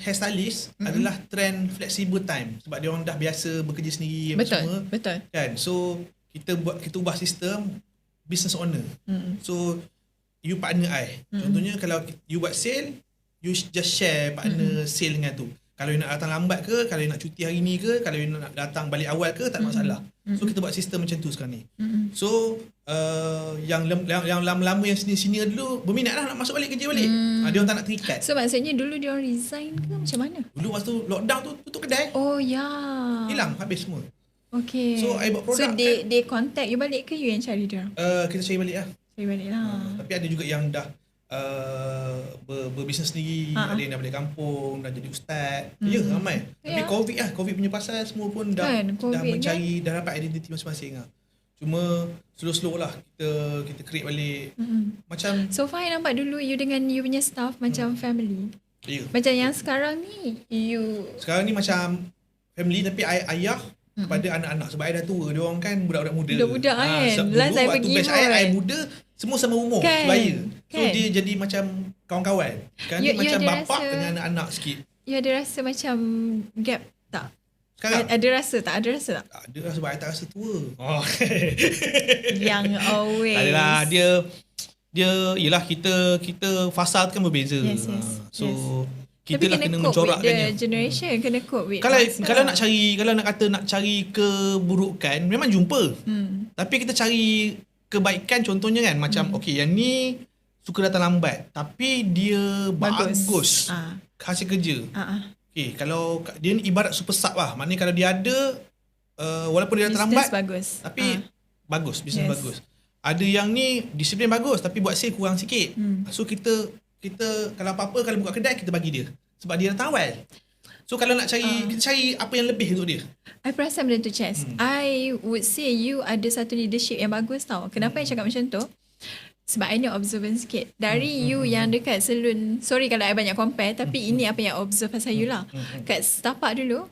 hairstylist adalah trend flexible time, sebab dia orang dah biasa bekerja sendiri semua. Betul. Kan? So kita ubah sistem business owner. So you partner I. Contohnya kalau you buat sale, you just share partner sale dengan tu. Kalau you nak datang lambat ke, kalau you nak cuti hari ni ke, kalau you nak datang balik awal ke, tak masalah. So kita buat sistem macam tu sekarang ni. So yang lama-lama yang senior dulu berminat lah nak masuk balik kerja balik. Dia orang tak nak terikat. So maksudnya dulu dia orang resign ke macam mana? Dulu waktu lockdown tu tutup kedai. Oh ya. Hilang habis semua. Okay. So I buat produk. So they contact you balik ke you yang cari dia orang? Kita cari balik lah. Cari balik lah. Tapi ada juga yang dah berbisnes sendiri, ada yang dah balik kampung, dah jadi ustaz. Ya, ramai. Tapi COVID punya pasal semua pun dah mencari, dah dapat identiti masing-masing lah. Cuma slow-slow lah kita create balik. Macam So far I nampak dulu you dengan you punya staff macam family. ya. Macam yang sekarang ni Sekarang ni macam family tapi ayah kepada anak-anak sebab I dah tua, dia orang kan budak-budak muda. Budak-budak kan. Dulu Last I waktu pergi batch pun. I muda semua sama umur Kan, sebaya. So kan. dia jadi macam kawan-kawan. Sekarang You ni macam ada bapak rasa- dengan anak-anak sikit. You ada rasa macam gap tak? Sekarang Ada rasa tak? Ada rasa tak? tak ada lah sebab I tak rasa tua. Oh. Yang always. Tak adalah dia ialah kita fasa tu kan berbeza. Yes. So Tapi kita lah kena cope with mencorakkannya. the generation, kena cope with Kalau nak kata nak cari keburukan memang jumpa. Tapi kita cari kebaikan contohnya kan macam okey yang ni suka datang lambat tapi dia bagus hasil kerja. Okey kalau dia ni ibarat super sub lah. Maknanya kalau dia ada walaupun dia datang lambat bagus. tapi bagus, bisnes Yes. bagus. Ada yang ni disiplin bagus tapi buat sale kurang sikit. So kita kalau apa-apa kalau buka kedai kita bagi dia sebab dia datang awal. So kalau nak cari kita cari apa yang lebih untuk dia. I perasan benda tu Chess. I would say you ada satu leadership yang bagus tau. Kenapa I cakap macam tu? Sebab I ni observant sikit. Dari you yang dekat salon, sorry kalau I banyak compare, tapi ini apa yang observe pasal you lah. Kat Setapak dulu,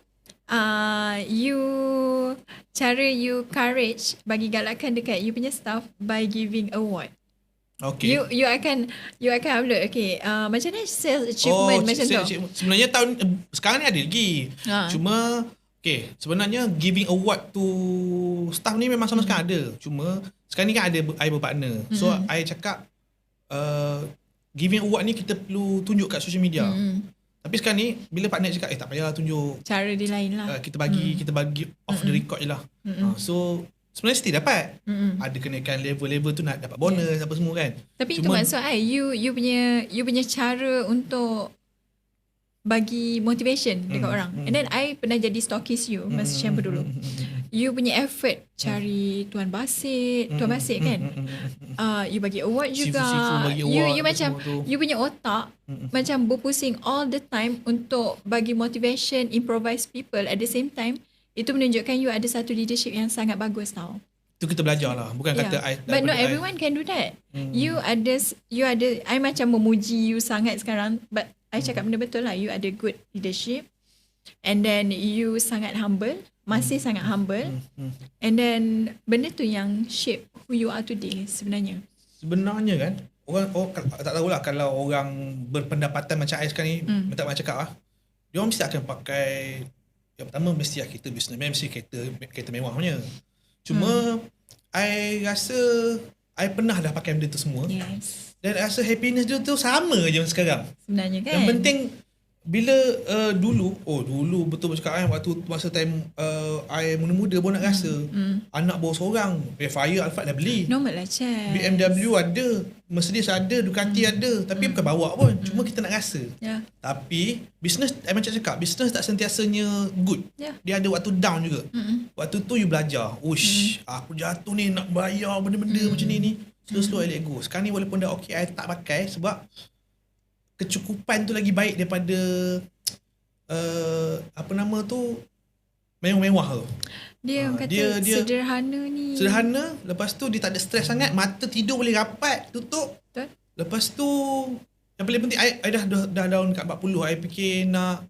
cara you courage bagi galakkan dekat you punya staff by giving award. Okay. You akan upload. Okay, macam mana sales achievement macam tu? Sebenarnya sekarang ni ada lagi. Cuma sebenarnya giving award to staff ni memang sama sekarang ada. Cuma sekarang ni kan ada I berpartner. So I cakap giving award ni kita perlu tunjuk kat social media. Tapi sekarang ni bila partner cakap tak payahlah tunjuk. Cara dia lain lah. Kita bagi off the record je lah. So sebenarnya still dapat. Ada kenaikan level tu nak dapat bonus apa semua kan. Tapi itu maksud I, you punya cara untuk bagi motivation dekat orang. And then I pernah jadi stokis you masa chamber dulu. You punya effort cari Tuan Basit kan. You bagi award juga. Sifu bagi award, You macam you punya otak macam berpusing all the time untuk bagi motivation, improvise people at the same time. Itu menunjukkan you ada satu leadership yang sangat bagus tau. Tu kita belajar lah. Bukan kata I. But not everyone can do that. You ada I macam memuji you sangat sekarang, but I cakap benda betul lah. You ada good leadership. And then you sangat humble. Masih sangat humble. And then benda tu yang shape who you are today sebenarnya. Sebenarnya kan orang tak tahulah kalau orang berpendapatan macam I sekarang ni, minta macam cakap lah. Dia orang mesti akan pakai yang pertama mesti lah kereta businessman, mesti kereta mewah punya. Cuma I rasa I pernah dah pakai benda tu semua. Yes. Dan rasa happiness dia tu sama je sekarang. Sebenarnya kan. Yang penting bila dulu betul cakap kan waktu masa time I muda-muda pun nak rasa anak bawa seorang, Fire Alphard dah beli. Normal lah Chad. BMW ada, Mercedes ada, Ducati ada, tapi bukan bawa pun, cuma kita nak rasa. Tapi business macam cakap, business tak sentiasanya good. Dia ada waktu down juga. Waktu tu you belajar, aku jatuh ni nak bayar benda-benda macam ni. Slow-slow I let go. Sekarang ni walaupun dah okay, I tak pakai sebab kecukupan tu lagi baik daripada mewah-mewah tu. Dia kata dia sederhana ni. Sederhana, lepas tu dia tak ada stres sangat, mata tidur boleh rapat, tutup. Betul. Lepas tu yang paling penting I dah down kat 40, I fikir nak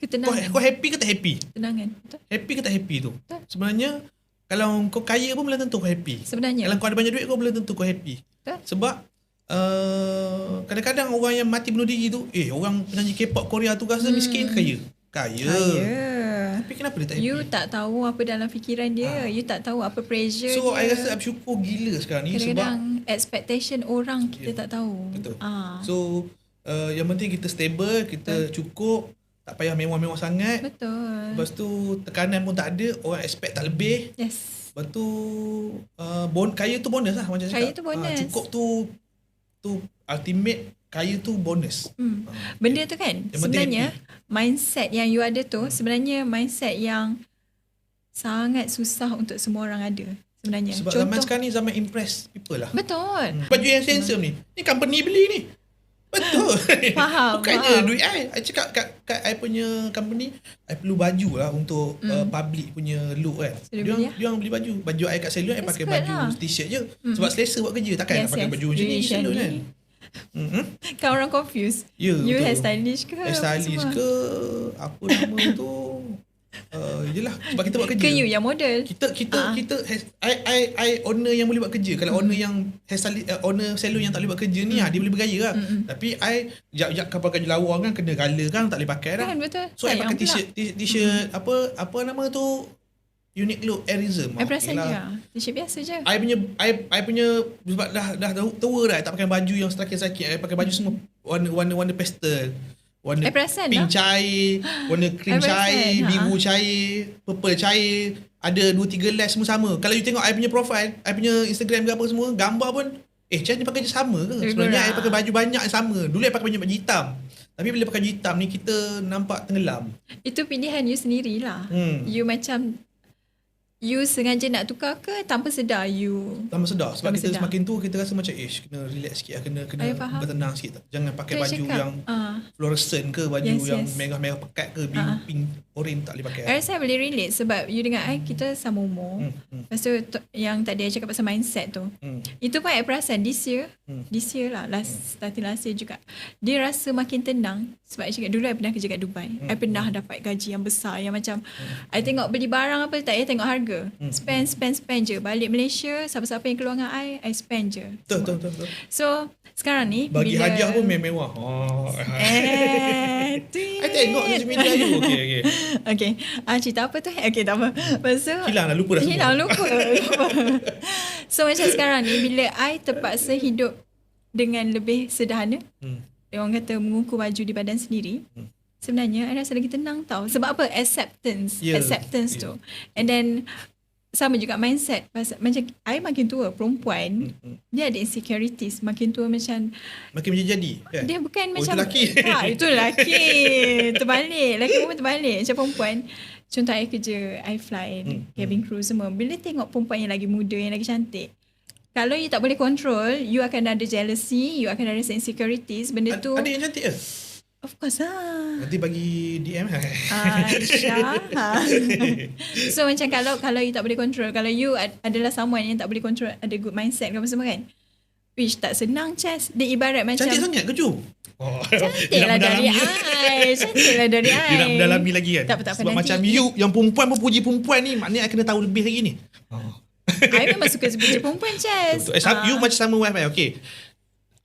ketenangan. Kau happy ke tak happy? Tenangan. Betul. Happy ke tak happy tu? Betul. Sebenarnya kalau kau kaya pun belum tentu kau happy. Sebenarnya. Kalau kau ada banyak duit kau belum tentu kau happy. Betul. Sebab kadang-kadang orang yang mati bunuh diri tu, orang penyanyi K-pop Korea tu rasa miskin ke kaya. Tapi kenapa dia tak happy? You tak tahu apa dalam fikiran dia. You tak tahu apa pressure so, dia. I rasa bersyukur gila sekarang ni. Kadang-kadang expectation orang kita tak tahu. Betul. So yang penting kita stable, kita cukup, tak payah mewah-mewah sangat. Betul. Lepas tu tekanan pun tak ada, orang expect tak lebih. Yes. Lepas tu kaya tu bonus lah macam cakap. Kaya tu bonus. Cukup tu ultimate, kaya tu bonus. Benda tu kan sebenarnya happy. Mindset yang you ada tu sebenarnya mindset yang sangat susah untuk semua orang ada. sebenarnya. Sebab zaman sekarang ni zaman impress people lah. Betul. Baju yang handsome ni company beli ni. Betul. Faham, Bukannya faham. duit I cakap kat I punya company, I perlu baju lah untuk public punya look kan. So, dia Dia beli baju. Baju I kat salon I That's pakai good baju lah. t-shirt je. Sebab selesa buat kerja. Takkan nak pakai baju macam ni salon kan. Kan orang confused. Ya, You betul. hairstylist ke? Hairstylist semua? ke apa nama tu. Yelah sebab kita buat kerja. Ke you yang model? Kita I owner yang boleh buat kerja. Kalau owner yang hairstylist, owner salon yang tak boleh buat kerja ni dia boleh bergaya lah. Tapi I jap kan pakai baju lawa kan kena colour kan tak boleh pakai dah. Kan betul. So I Sayang pakai pula. t-shirt apa nama tu, Uniqlo Airism. I perasan je. T-shirt biasa je. I punya sebab dah tua dah, I tak pakai baju yang sakit-sakit. I pakai baju semua warna pastel. Warna I perasan pink dah. cair, warna cream I perasan, cair, ha. biru cair, purple cair, ada 2-3 lash semua sama. Kalau you tengok I punya profile, I punya Instagram ke apa semua, gambar pun macam ni pakai je sama ke? Lebih Sebenarnya kurang. I pakai baju banyak yang sama. Dulu I pakai baju hitam. Tapi bila pakai baju hitam ni kita nampak tenggelam. Itu pilihan you sendirilah. You macam you sengaja nak tukar ke tanpa sedar you? Tambah sedar. Sebab Tambah kita sedar. semakin tua kita rasa macam kena relax sikit lah. Kena I faham. bertenang sikit. Jangan pakai Saya baju cakap, yang fluorescent ke, baju Yes, yang yes. merah-merah pekat ke, biru, pink, orange tak boleh pakai. I rasa I boleh relate sebab you dengan I kita sama umur. Lepas tu yang tadi I cakap pasal mindset tu. Itu pun I perasan this year lah, starting last year juga. Dia rasa makin tenang sebab I cakap dulu I pernah kerja kat Dubai. I pernah dapat gaji yang besar yang macam I tengok beli barang apa tak payah tengok harga. Spend je. Balik Malaysia, siapa-siapa yang keluar dengan I spend je. Betul. So sekarang ni Bagi bila, hadiah pun mewah. tweet. I tengok social media you. Okay. Okay. Cerita apa tu? Okay, tak apa. Lepas tu, Hilang dah, lupa dah semua. Hilang, lupa. So macam sekarang ni, bila I terpaksa hidup dengan lebih sederhana, orang kata mengukur baju di badan sendiri, sebenarnya I rasa lagi tenang tau. Sebab apa? Acceptance tu. And then sama juga mindset. Macam I makin tua, perempuan, dia ada insecurities. Makin tua macam Makin menjadi kan? dia bukan Oh, macam itu lelaki. Itu lelaki. Terbalik. Lelaki pun terbalik. Macam perempuan, contoh I kerja, I fly cabin crew semua. Bila tengok perempuan yang lagi muda, yang lagi cantik, kalau you tak boleh control, you akan ada jealousy, you akan ada insecurities. Benda tu Ada yang cantik ke? of course lah. Nanti bagi DM lah. Aisyah. So macam kalau you tak boleh control, kalau you adalah someone yang tak boleh control, ada good mindset ke apa semua kan, which tak senang Chas. Dia ibarat macam Cantik sangat ke Ju? Cantik lah dari I. Cantik lah dari I. Dia nak mendalami lagi kan? Tak apa, Sebab nanti macam you, yang perempuan pun puji perempuan ni, maknanya I kena tahu lebih lagi ni. I memang suka puji perempuan Chas. You macam sama wife I. Okay.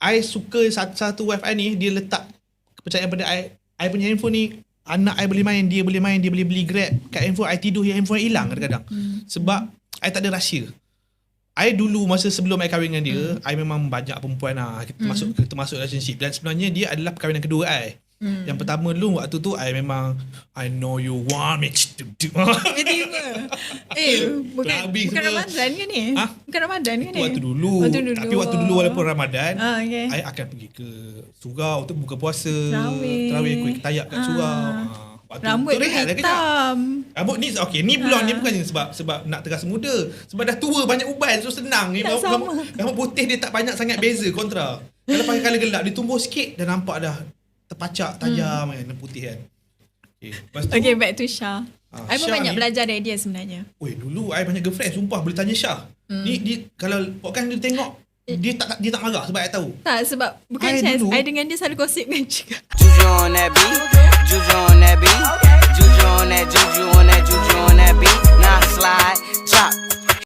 I suka satu wife I ni, dia letak kepercayaan pada I punya handphone ni, anak I boleh main, dia boleh beli Grab kat handphone I, tidur handphone I hilang kadang-kadang. Sebab I tak ada rahsia. I dulu masa sebelum I kahwin dengan dia, I memang banyak perempuan lah. Kita masuk relationship. Dan sebenarnya dia adalah perkahwinan kedua I. Yang pertama dulu waktu tu I memang I know you want me to do. Tiba-tiba. Bukan Clubbing semua. Ramadan ke ni? Bukan Ramadan ke ni? Waktu dulu. Tapi waktu dulu walaupun Ramadan, okay. I akan pergi ke surau untuk buka puasa. Tarawih. Kuih tayap kat surau. Rambut dia hitam. Rambut ni okay, ni blonde ni bukan sebab nak terasa muda. Sebab dah tua banyak uban, so senang ni. Rambut putih dia tak banyak sangat beza kontra. Kalau pakai colour gelap dia tumbuh sikit dah nampak dah terpacak tajam kan, putih kan. Okay, back to Syah. I pun Syah banyak ni, belajar dari dia sebenarnya. Dulu I banyak girlfriend, sumpah boleh tanya Syah. Ni kalau podcast dia tengok, dia tak marah sebab I tahu. Tak, sebab bukan I Chas. dulu- I dengan dia selalu gosip kan juga. Juju on that beat, Juju on